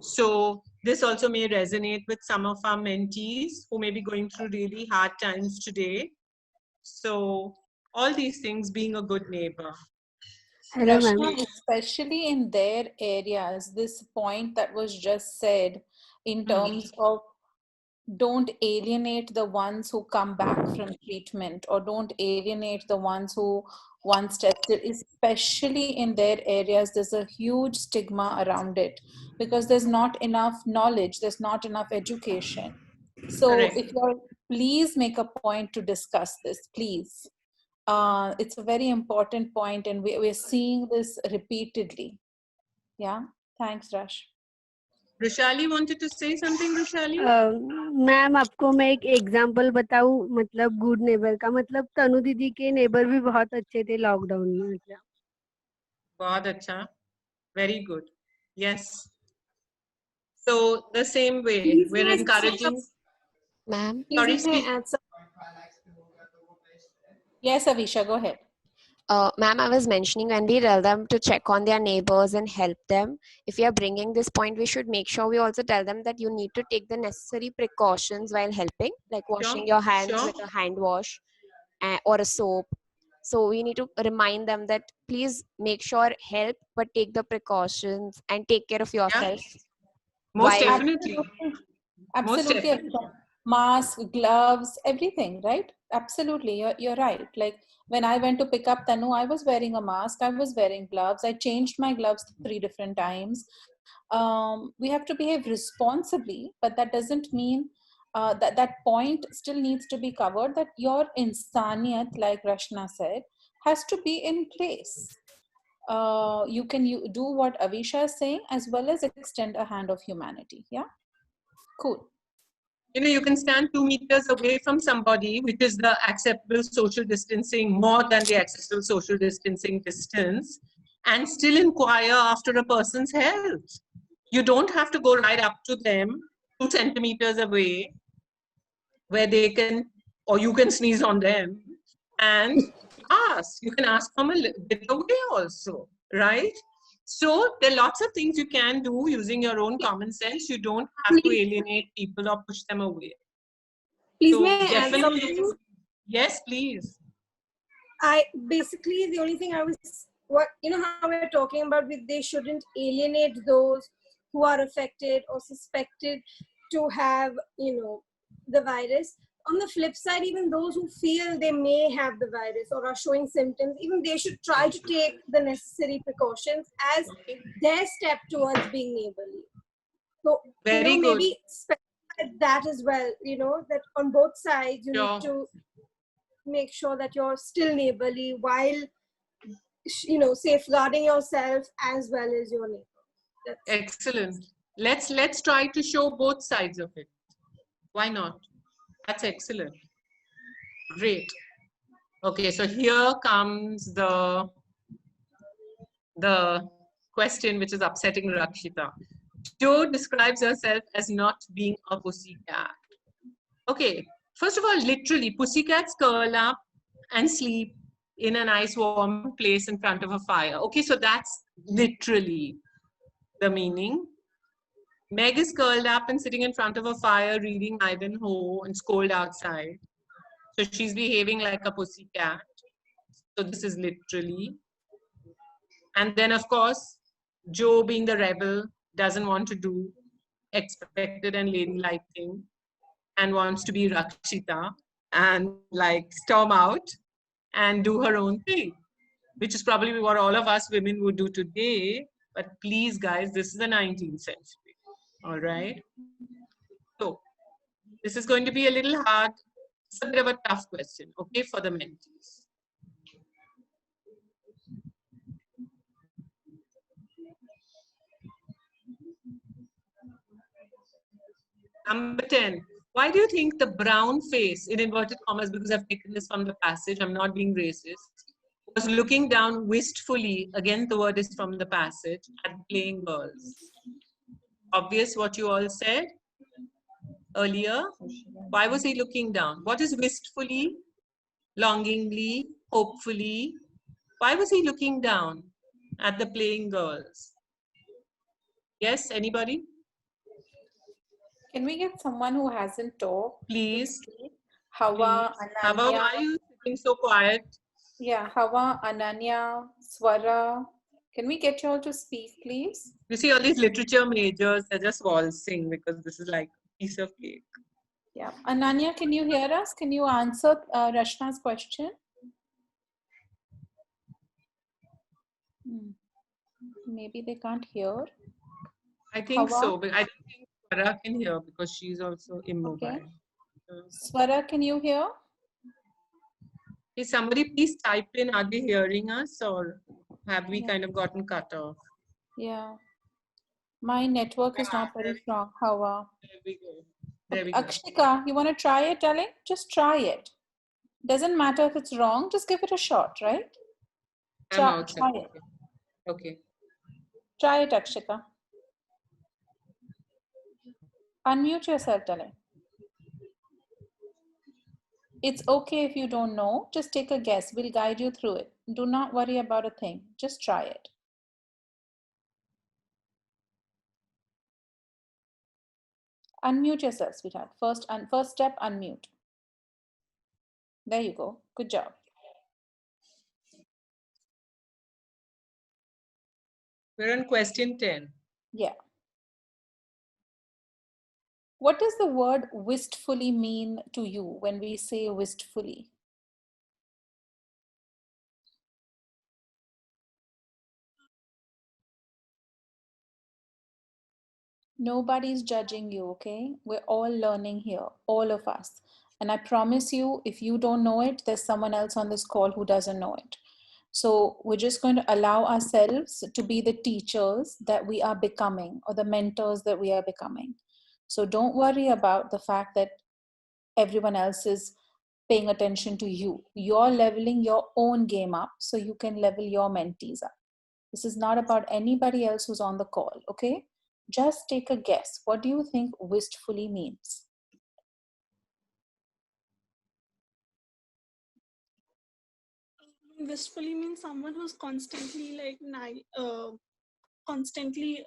So this also may resonate with some of our mentees who may be going through really hard times today. So all these things, being a good neighbor. Hello, ma'am. Rashna, especially in their areas, this point that was just said in terms of don't alienate the ones who come back from treatment or don't alienate the ones who once tested, especially in their areas, there's a huge stigma around it because there's not enough knowledge, there's not enough education. So Correct. if you're, please make a point to discuss this, please. It's a very important point and we're seeing this repeatedly. Yeah, thanks, Rash. Rushali wanted to say something, Rushali? Ma'am आपको मैं एक example बताऊं मतलब good neighbour का मतलब तनु दीदी के neighbour भी बहुत अच्छे थे लॉकडाउन में मतलब बहुत अच्छा. Very good. Yes. So the same way, Please we're may I encouraging. Ma'am. Sorry, Please may speak. I answer. Yes, Avisha, go ahead. Ma'am, I was mentioning when we tell them to check on their neighbors and help them, if we are bringing this point, we should make sure we also tell them that you need to take the necessary precautions while helping, like washing your hands with a hand wash or a soap. So we need to remind them that please make sure help, but take the precautions and take care of yourself. Most while- definitely. Absolutely. definitely. Mask, gloves, everything, right? Absolutely. You're right. Like when I went to pick up Tanu, I was wearing a mask, I was wearing gloves. I changed my gloves 3 different times. We have to behave responsibly, but that doesn't mean that point still needs to be covered, that your insaniyat, like Rashna said, has to be in place. You can do what Avisha is saying as well as extend a hand of humanity. Yeah, cool. You know, you can stand 2 meters away from somebody, which is the acceptable social distancing, more than the acceptable social distancing distance, and still inquire after a person's health. You don't have to go right up to them 2 centimeters away where they can, or you can sneeze on them and ask. You can ask from a bit away also, right? So there are lots of things you can do using your own common sense. You don't have to alienate people or push them away. Please So may I add definitely, something? yes, please. I basically the only thing I was how we're talking about they shouldn't alienate those who are affected or suspected to have the virus. On the flip side, even those who feel they may have the virus or are showing symptoms, even they should try to take the necessary precautions as their step towards being neighborly. So Very good. maybe specify that as well, that on both sides you need to make sure that you're still neighborly while safeguarding yourself as well as your neighbor. Excellent. Let's try to show both sides of it. Why not? That's excellent. Great. Okay, so here comes the question which is upsetting Rakshita. Jo describes herself as not being a pussycat. Okay, first of all, literally, pussycats curl up and sleep in a nice warm place in front of a fire. Okay, so that's literally the meaning. Meg is curled up and sitting in front of a fire reading Ivanhoe and Scold outside. So she's behaving like a pussycat. So this is literally. And then, of course, Jo, being the rebel, doesn't want to do expected and ladylike thing and wants to be Rakshita and like storm out and do her own thing, which is probably what all of us women would do today. But please, guys, this is the 19th century. All right. So This is going to be a little hard. It's a bit of a tough question, okay, for the mentees. Number 10. Why do you think the brown face, in inverted commas, because I've taken this from the passage, I'm not being racist, was looking down wistfully, again the word is from the passage, at playing girls? Obvious what you all said earlier. Why was he looking down? What is wistfully, longingly, hopefully? Why was he looking down at the playing girls? Yes, anybody? Can we get someone who hasn't talked? Please. Hawa, Please. Hawa, Ananya. why are you sitting so quiet? Yeah, Hawa, Ananya, Swara. Can we get you all to speak, please? You see all these literature majors, they're just waltzing because this is like a piece of cake. Yeah. Ananya, can you hear us? Can you answer Rashna's question? Maybe they can't hear. I think Hawa? so, but I don't think Farah can hear because she's also immobile. Okay. Swara, can you hear? Hey, somebody please type in, are they hearing us or have we kind of gotten cut off? Yeah. My network is not very strong. Hawa. There we go. There we go. Akshika, you want to try it, darling? Just try it. Doesn't matter if it's wrong, just give it a shot, right? I'm outside. Try it. Okay. Try it, Akshika. Unmute yourself, darling. It's okay if you don't know. Just take a guess. We'll guide you through it. Do not worry about a thing. Just try it. Unmute yourself, sweetheart. First step, unmute. There you go. Good job. We're on question 10. Yeah. What does the word wistfully mean to you when we say wistfully? Nobody's judging you, okay? We're all learning here, all of us. And I promise you, if you don't know it, there's someone else on this call who doesn't know it. So we're just going to allow ourselves to be the teachers that we are becoming or the mentors that we are becoming. So don't worry about the fact that everyone else is paying attention to you. You're leveling your own game up so you can level your mentees up. This is not about anybody else who's on the call, okay? Just take a guess. What do you think wistfully means? Wistfully means someone who's constantly like constantly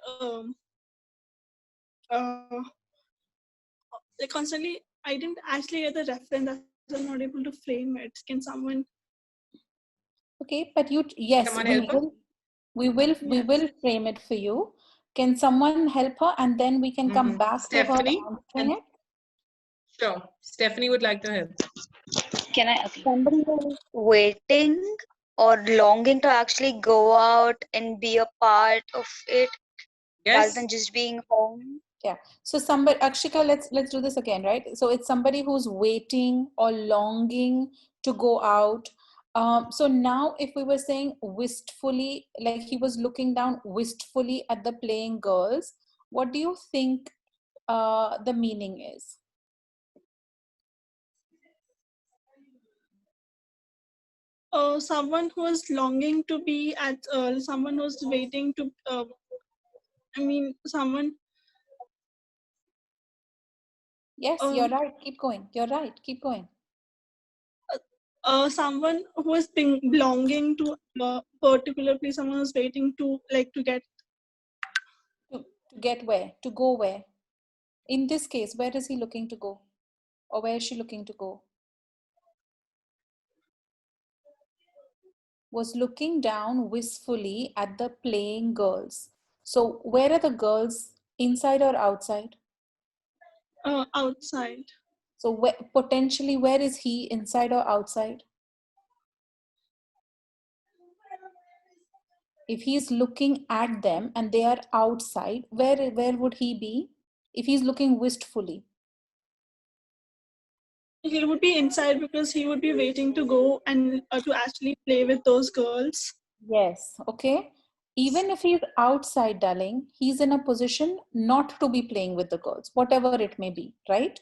like constantly. I didn't actually get the reference. I'm not able to frame it. Can someone? Okay, but you yes, we will frame it for you. Can someone help her and then we can come back Stephanie? to her answering it? Sure. Stephanie would like to help. Can I? Somebody who is waiting or longing to actually go out and be a part of it, rather than just being home. Yeah. So somebody, Akshika, let's do this again, right? So it's somebody who's waiting or longing to go out. So now if we were saying wistfully, like he was looking down wistfully at the playing girls, what do you think the meaning is? Someone who is longing to be at, someone who's waiting to, I mean, someone. Yes, you're right. Keep going. You're right. Keep going. Someone who is belonging to a particular place, someone who's waiting to like to get. To get where? To go where? In this case, where is he looking to go? Or where is she looking to go? Was looking down wistfully at the playing girls. So where are the girls? Inside or outside? Outside. So potentially where is he? Inside or outside? If he's looking at them and they are outside, where would he be? If he's looking wistfully. he would be inside because he would be waiting to go and to actually play with those girls. Yes, okay. Even if he's outside, darling, he's in a position not to be playing with the girls, whatever it may be, right?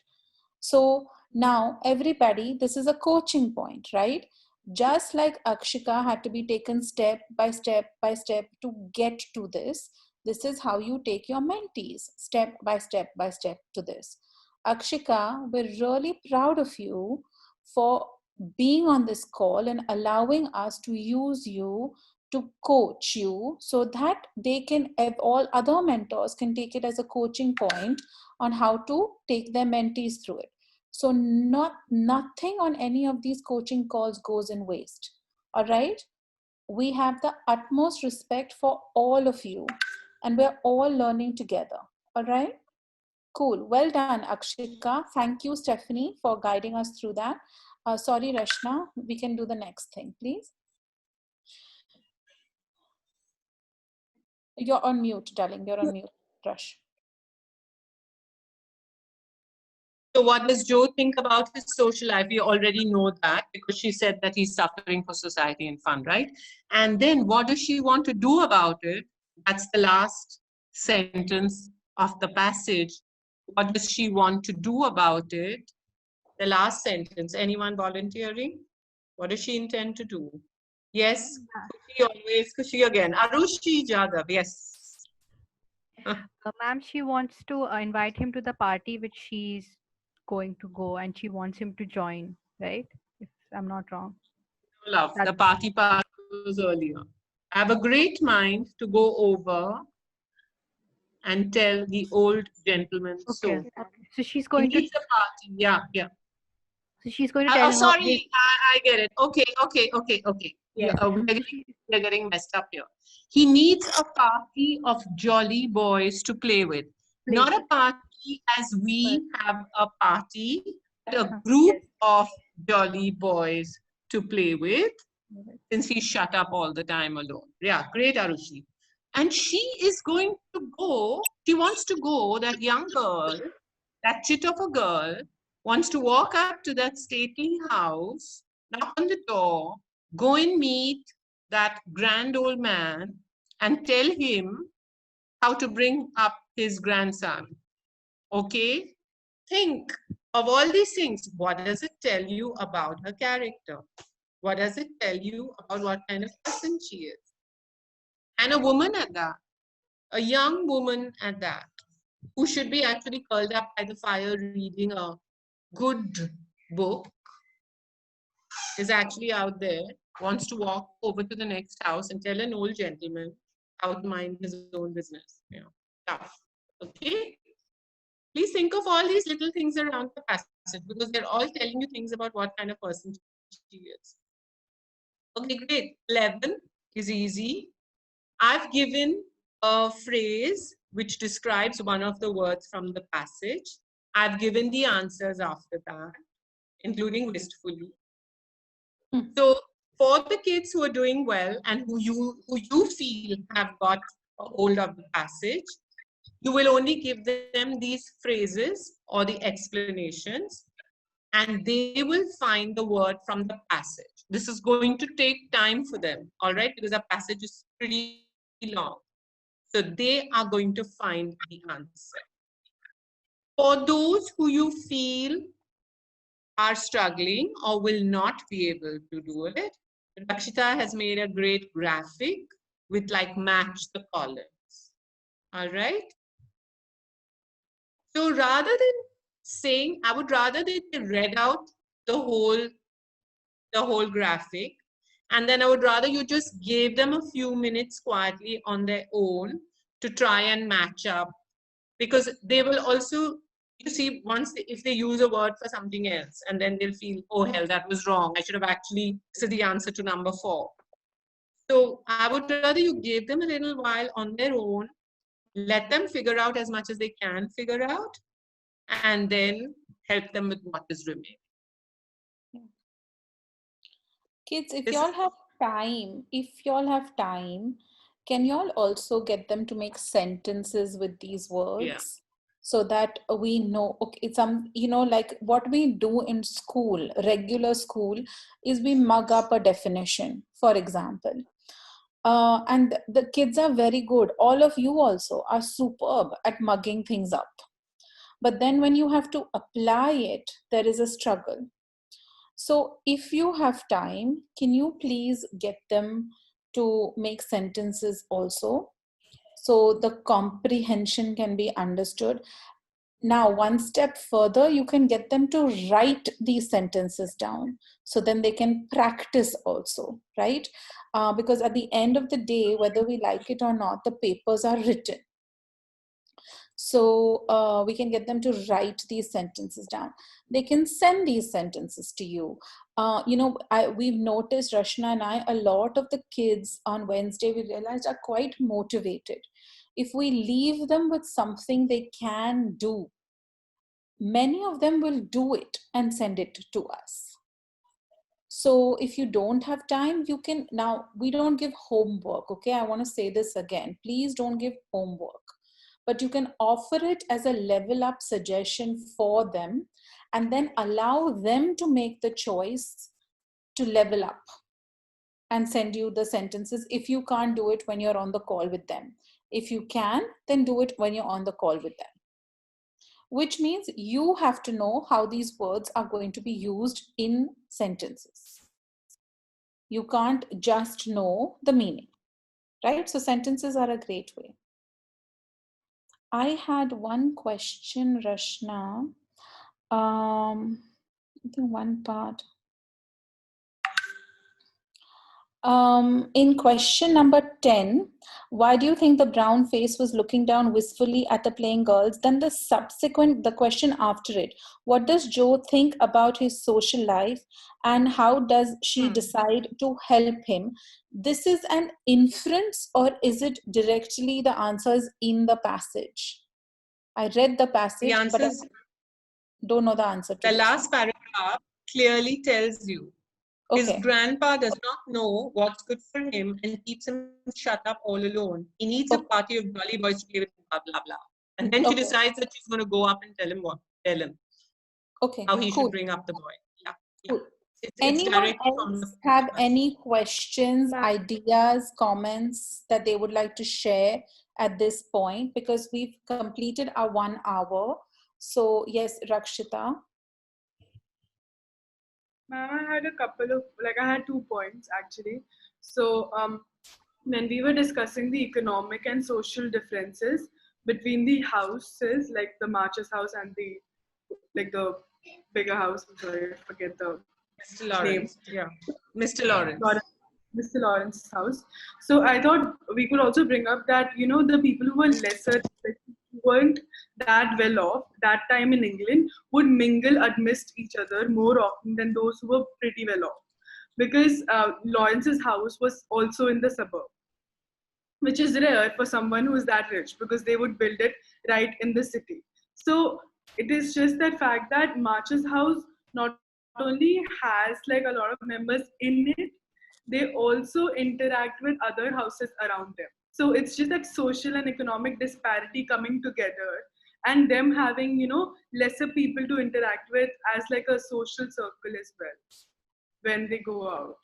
So now, everybody, this is a coaching point, right? Just like Akshika had to be taken step by step by step to get to this is how you take your mentees step by step by step to this. Akshika, we're really proud of you for being on this call and allowing us to use you to coach you so that they can, all other mentors can take it as a coaching point on how to take their mentees through it. So nothing on any of these coaching calls goes in waste. All right. We have the utmost respect for all of you and we're all learning together. All right. Cool. Well done, Akshika. Thank you, Stephanie, for guiding us through that. Sorry, Rashna. We can do the next thing, please. You're on mute, darling. You're on mute, Rush. So what does Joe think about his social life? We already know that because she said that he's suffering for society and fun, right? And then what does she want to do about it? That's the last sentence of the passage. What does she want to do about it? The last sentence. Anyone volunteering? What does she intend to do? Yes, Kushi always, Kushi again. Arushi Jadhav, yes. Ma'am, she wants to invite him to the party which she's going to go and she wants him to join, right? If I'm not wrong. Love, the party part was earlier. I have a great mind to go over and tell the old gentleman so. Okay. So she's going to. It's a party, yeah, yeah. So she's going to tell Oh, him. sorry, I get it. Okay. Yes. We're getting messed up here. He needs a party of jolly boys to play with. Not a party as we have a party, but a group of jolly boys to play with, since he's shut up all the time alone. Yeah, great, Arushi. And she is going to go, she wants to go, that young girl, that chit of a girl, wants to walk up to that stately house, knock on the door, go and meet that grand old man and tell him how to bring up his grandson. Okay? Think of all these things. What does it tell you about her character? What does it tell you about what kind of person she is? And a woman at that, a young woman at that, who should be actually curled up by the fire reading a good book, is actually out there, wants to walk over to the next house and tell an old gentleman how to mind his own business. You know, tough. Okay? Please think of all these little things around the passage because they're all telling you things about what kind of person she is. Okay, great. 11 is easy. I've given a phrase which describes one of the words from the passage. I've given the answers after that, including wistfully. So for the kids who are doing well and who you feel have got a hold of the passage, you will only give them these phrases or the explanations, and they will find the word from the passage. This is going to take time for them, all right, because the passage is pretty long. So they are going to find the answer. For those who you feel are struggling or will not be able to do it, Rakshita has made a great graphic with like match the columns. All right. So rather than saying, I would rather they read out the whole graphic, and then I would rather you just gave them a few minutes quietly on their own to try and match up, because they will also, you see, once if they use a word for something else and then they'll feel, oh hell, that was wrong, I should have actually said the answer to number 4. So I would rather you gave them a little while on their own, let them figure out as much as they can figure out, and then help them with what is remaining. Kids, if y'all have time, can y'all also get them to make sentences with these words? Yeah. so that we know, okay, like what we do in school, regular school, is we mug up a definition, for example. And the kids are very good. All of you also are superb at mugging things up. But then when you have to apply it, there is a struggle. So if you have time, can you please get them to make sentences also, so the comprehension can be understood? Now, one step further, you can get them to write these sentences down, so then they can practice also, right? Because at the end of the day, whether we like it or not, the papers are written. So we can get them to write these sentences down. They can send these sentences to you. We've noticed, Rashna and I, a lot of the kids on Wednesday, we realized, are quite motivated. If we leave them with something they can do, many of them will do it and send it to us. So if you don't have time, you can, now we don't give homework, okay? I want to say this again, please don't give homework, but you can offer it as a level up suggestion for them, and then allow them to make the choice to level up and send you the sentences if you can't do it when you're on the call with them. If you can, then do it when you're on the call with them. Which means you have to know how these words are going to be used in sentences. You can't just know the meaning, right? So sentences are a great way. I had one question, Rashna. I think one part. In question number 10, why do you think the brown face was looking down wistfully at the playing girls? Then the question after it, what does Joe think about his social life and how does she decide to help him? This is an inference, or is it directly the answers in the passage? I read the passage, but I don't know the answer to the this. last paragraph clearly tells you. His grandpa does not know what's good for him and keeps him shut up all alone. He needs a party of jolly boys to play with him, blah, blah, blah. And then she decides that she's going to go up and tell him how he should bring up the boy. Yeah. Cool. It's Anyone directly else have any questions, ideas, comments that they would like to share at this point? Because we've completed our 1 hour. So yes, Rakshita. Ma'am, I had a couple of, I had 2 points actually. So when we were discussing the economic and social differences between the houses, like the March's house and the bigger house, I'm sorry, I forget the Mr. Lawrence. name. Yeah. Mr. Lawrence. Mr. Lawrence's house. So I thought we could also bring up that, the people who were lesser, weren't that well off that time in England, would mingle amidst each other more often than those who were pretty well off. Because Lawrence's house was also in the suburb, which is rare for someone who is that rich, because they would build it right in the city. So it is just that fact that March's house not only has a lot of members in it, they also interact with other houses around them. So it's just that social and economic disparity coming together, and them having, lesser people to interact with as a social circle as well when they go out.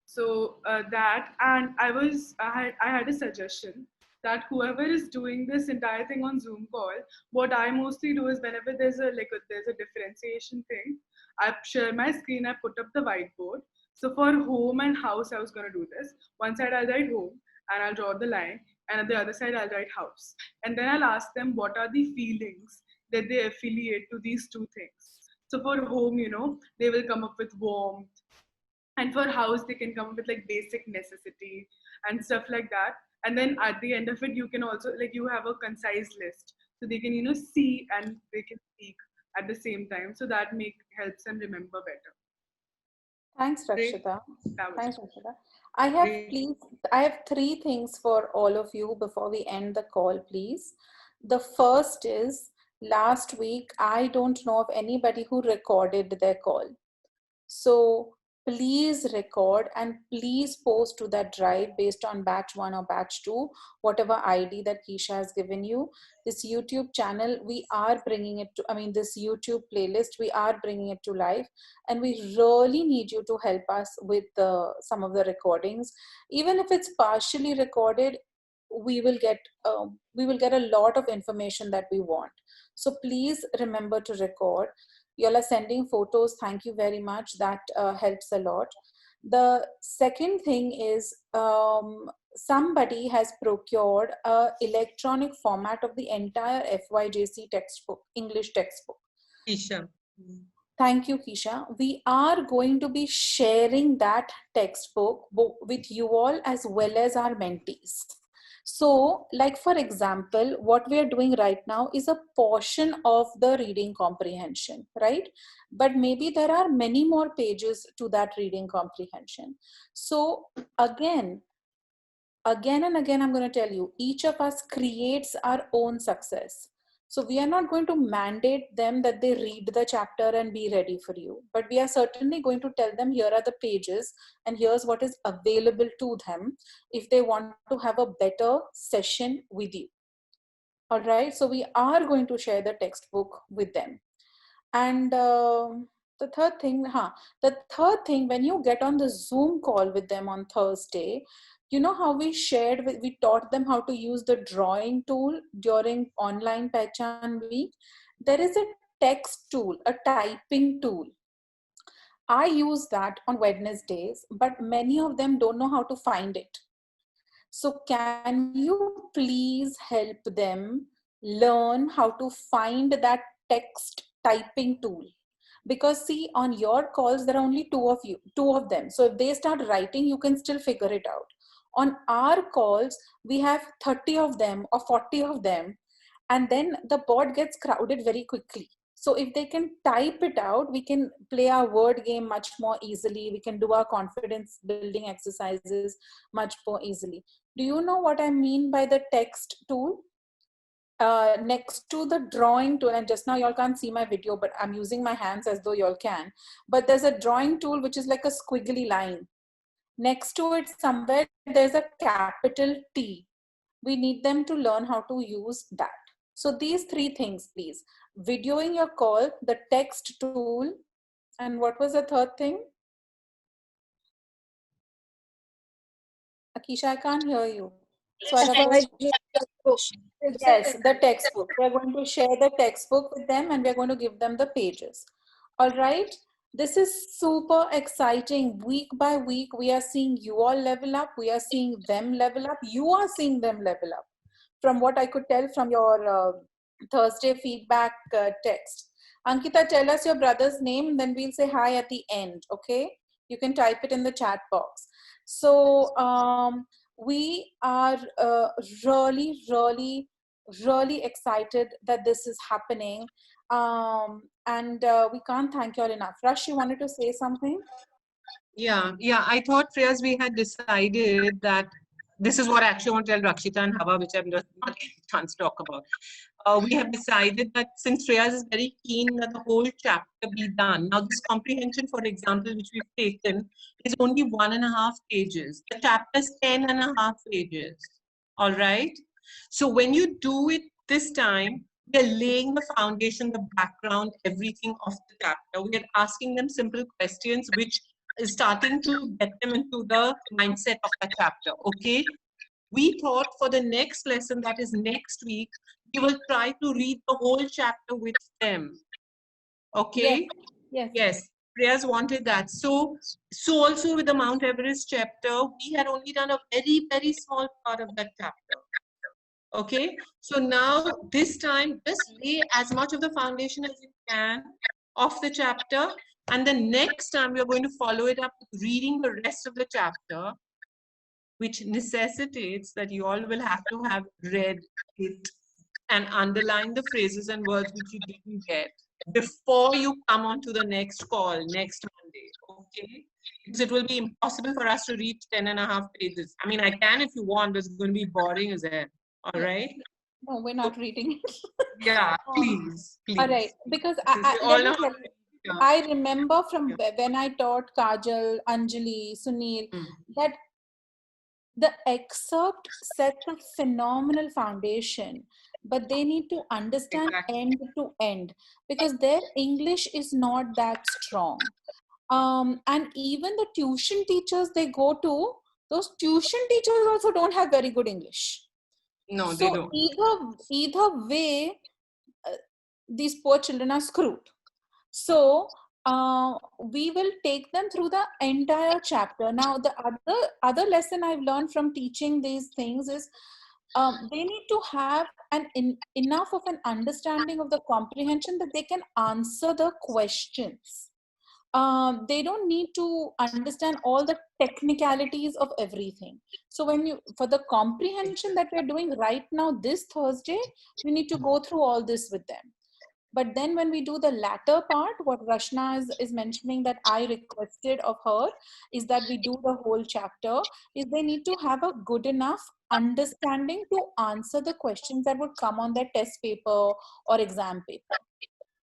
So that, and I had a suggestion that whoever is doing this entire thing on Zoom call, what I mostly do is whenever there's a differentiation thing, I share my screen, I put up the whiteboard. So for home and house, I was going to do this. One side I'll write home and I'll draw the line, and on the other side I'll write house. And then I'll ask them what are the feelings that they affiliate to these two things. So for home, they will come up with warmth. And for house, they can come up with basic necessity and stuff like that. And then at the end of it, you can also, you have a concise list. So they can, see and they can speak at the same time. So that helps them remember better. Thanks, Rakshita. Thanks, Rakshita. I have 3 things for all of you before we end the call, please. The first is, last week, I don't know of anybody who recorded their call. So please record and please post to that drive based on batch 1 or batch 2, whatever ID that Keisha has given you. This YouTube channel, we are bringing it to, this YouTube playlist, we are bringing it to life, and we really need you to help us with some of the recordings. Even if it's partially recorded, we will get a lot of information that we want. So please remember to record. You all are sending photos. Thank you very much. That helps a lot. The second thing is somebody has procured an electronic format of the entire FYJC textbook, English textbook. Keisha. Thank you, Keisha. We are going to be sharing that textbook with you all as well as our mentees. So, like for example, what we are doing right now is a portion of the reading comprehension, right? But maybe there are many more pages to that reading comprehension. So again and again, I'm going to tell you, each of us creates our own success. So we are not going to mandate them that they read the chapter and be ready for you. But we are certainly going to tell them, here are the pages and here's what is available to them if they want to have a better session with you. All right. So we are going to share the textbook with them. And the third thing, when you get on the Zoom call with them on Thursday, you know how we taught them how to use the drawing tool during online Pehchan week? There is a text tool, a typing tool. I use that on Wednesdays, but many of them don't know how to find it. So can you please help them learn how to find that text typing tool? Because see, on your calls, there are only two of them. So if they start writing, you can still figure it out. On our calls, we have 30 of them or 40 of them, and then the board gets crowded very quickly. So if they can type it out, we can play our word game much more easily. We can do our confidence building exercises much more easily. Do you know what I mean by the text tool? Next to the drawing tool, and just now y'all can't see my video, but I'm using my hands as though y'all can. But there's a drawing tool which is like a squiggly line. Next to it somewhere, there's a capital T. We need them to learn how to use that. So these three things, please. Videoing your call, the text tool, and what was the third thing? Akisha, I can't hear you. So yes, the textbook. We're going to share the textbook with them and we're going to give them the pages. All right. This is super exciting. Week by week, we are seeing you all level up. We are seeing them level up. You are seeing them level up. From what I could tell from your Thursday feedback text. Ankita, tell us your brother's name, then we'll say hi at the end, okay? You can type it in the chat box. So we are really, really, really excited that this is happening. And we can't thank you all enough. Rush, you wanted to say something? Yeah, I thought, Freyas, we had decided that this is what I actually want to tell Rakshita and Hava, which I'm not getting a chance to talk about. We have decided that since Freyas is very keen that the whole chapter be done. Now, this comprehension, for example, which we've taken, is only 1.5 pages. The chapter is 10.5 pages. All right? So when you do it this time, we are laying the foundation, the background, everything of the chapter. We are asking them simple questions, which is starting to get them into the mindset of the chapter, okay? We thought for the next lesson, that is next week, we will try to read the whole chapter with them, okay? Yes. Priyas wanted that. So also with the Mount Everest chapter, we had only done a very, very small part of that chapter. Okay, so now this time, just lay as much of the foundation as you can of the chapter, and the next time we are going to follow it up with reading the rest of the chapter, which necessitates that you all will have to have read it and underline the phrases and words which you didn't get before you come on to the next call next Monday, okay? Because it will be impossible for us to read 10.5 pages. I mean, I can if you want, but it's going to be boring as hell. All right? No, we're not reading it. Yeah, please. All right, because I remember from when I taught Kajal, Anjali, Sunil, that the excerpt sets a phenomenal foundation, but they need to understand end to end because their English is not that strong. And even the tuition teachers they go to, those tuition teachers also don't have very good English. No, So they don't. either way, these poor children are screwed. So we will take them through the entire chapter. Now, the other lesson I've learned from teaching these things is they need to have enough of an understanding of the comprehension that they can answer the questions. They don't need to understand all the technicalities of everything. So for the comprehension that we're doing right now this Thursday, we need to go through all this with them. But then when we do the latter part, what Rashna is mentioning that I requested of her is that we do the whole chapter, is they need to have a good enough understanding to answer the questions that would come on their test paper or exam paper.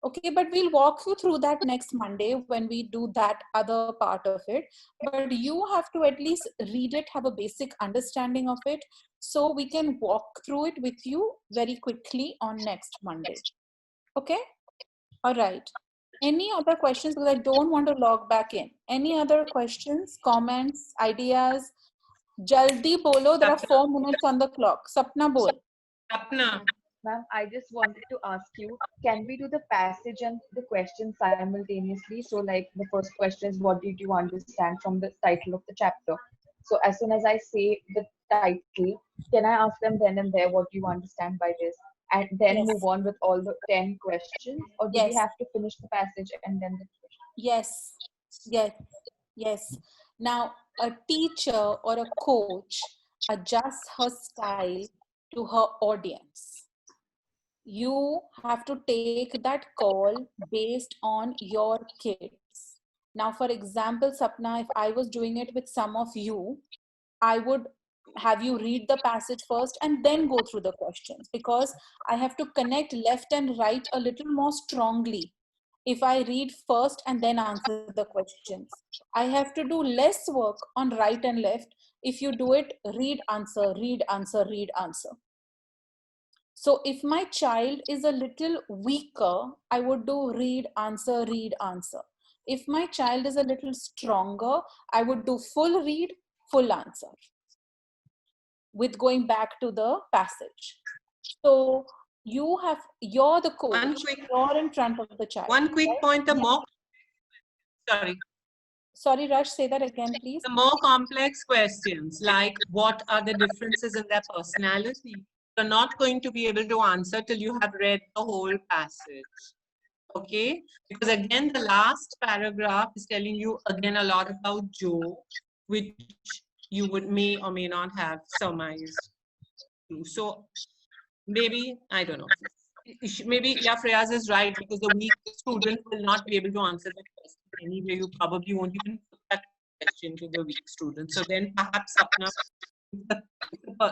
Okay, but we'll walk you through that next Monday when we do that other part of it. But you have to at least read it, have a basic understanding of it, so we can walk through it with you very quickly on next Monday. Okay? All right. Any other questions? Because I don't want to log back in. Any other questions, comments, ideas? Jaldi bolo, there are 4 minutes on the clock. Sapna bol. Sapna. Ma'am, I just wanted to ask you, can we do the passage and the question simultaneously? So like the first question is, what did you understand from the title of the chapter? So as soon as I say the title, can I ask them then and there, what do you understand by this? And then move on with all the 10 questions? Or do we have to finish the passage and then the question? Yes. Now, a teacher or a coach adjusts her style to her audience. You have to take that call based on your kids. Now, for example, Sapna, if I was doing it with some of you, I would have you read the passage first and then go through the questions, because I have to connect left and right a little more strongly. If I read first and then answer the questions, I have to do less work on right and left. If you do it, read, answer, read, answer, read, answer. So if my child is a little weaker, I would do read, answer, read, answer. If my child is a little stronger, I would do full read, full answer, with going back to the passage. So you're the coach, you're in front of the child. One quick point, the more, Sorry, Rush, say that again, please. The more complex questions, like what are the differences in their personality, you're not going to be able to answer till you have read the whole passage. Okay? Because again, the last paragraph is telling you again a lot about Joe, which you may or may not have surmised. So maybe, I don't know. Maybe Freya is right, because the weak student will not be able to answer that question anyway. You probably won't even put that question to the weak student. So then perhaps, Sapna,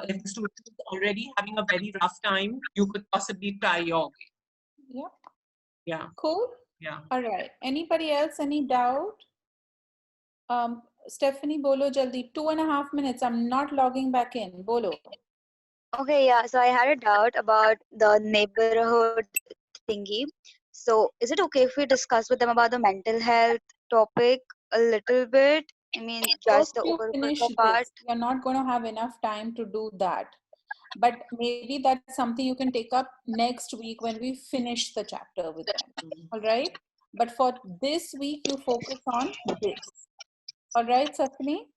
if the student is already having a very rough time, you could possibly try your way. Yeah. Cool? Yeah. All right. Anybody else? Any doubt? Stephanie, bolo jaldi. 2.5 minutes. I'm not logging back in. Bolo. Okay, yeah. So I had a doubt about the neighborhood thingy. So is it okay if we discuss with them about the mental health topic a little bit? I mean, just the overall part. You're not going to have enough time to do that. But maybe that's something you can take up next week when we finish the chapter with them. All right? But for this week, you focus on this. All right, Stephanie?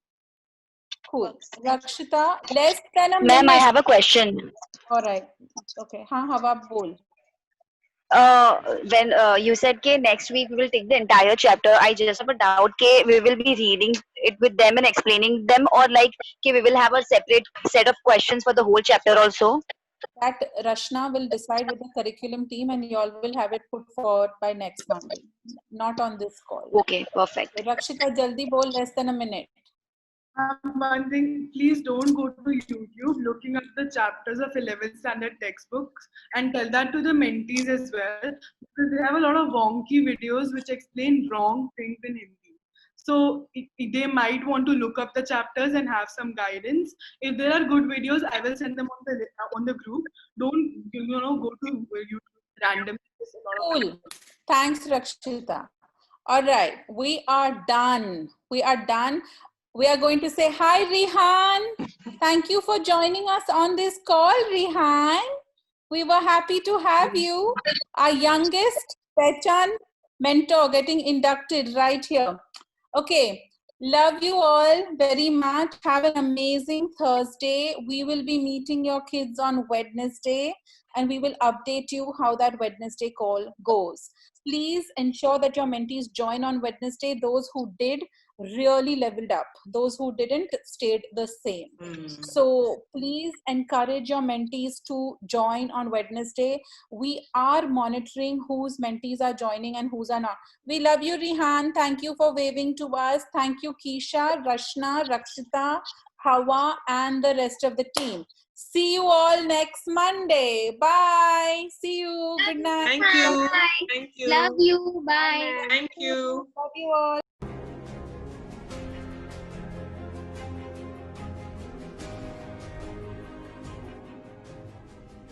Cool. Rakshita, less than a minute. Ma'am, I have a question. All right. Okay. Hava bol. When you said ke next week we will take the entire chapter, I just have a doubt ke we will be reading it with them and explaining them, or like ke we will have a separate set of questions for the whole chapter also. That Rashna will decide with the curriculum team, and you all will have it put forward by next Monday, not on this call. Okay, perfect. Rakshita, jaldi bol, less than a minute. One thing, please don't go to YouTube looking up the chapters of 11th standard textbooks and tell that to the mentees as well, because they have a lot of wonky videos which explain wrong things in Hindi. So they might want to look up the chapters and have some guidance. If there are good videos, I will send them on the group. Don't go to YouTube randomly. Cool. Thanks, Rakshita. All right, we are done. We are done. We are going to say hi, Rihan. Thank you for joining us on this call, Rihan. We were happy to have you. Our youngest Pechan mentor getting inducted right here. Okay, love you all very much. Have an amazing Thursday. We will be meeting your kids on Wednesday and we will update you how that Wednesday call goes. Please ensure that your mentees join on Wednesday. Those who did really leveled up. Those who didn't stayed the same. So please encourage your mentees to join on Wednesday. We are monitoring whose mentees are joining and whose are not. We love you, Rihan. Thank you for waving to us. Thank you, Keisha, Rashna, Rakshita, Hawa, and the rest of the team. See you all next Monday. Bye. See you. Good night. Thank you. Thank you. Love you. Bye. Thank you. Love you all.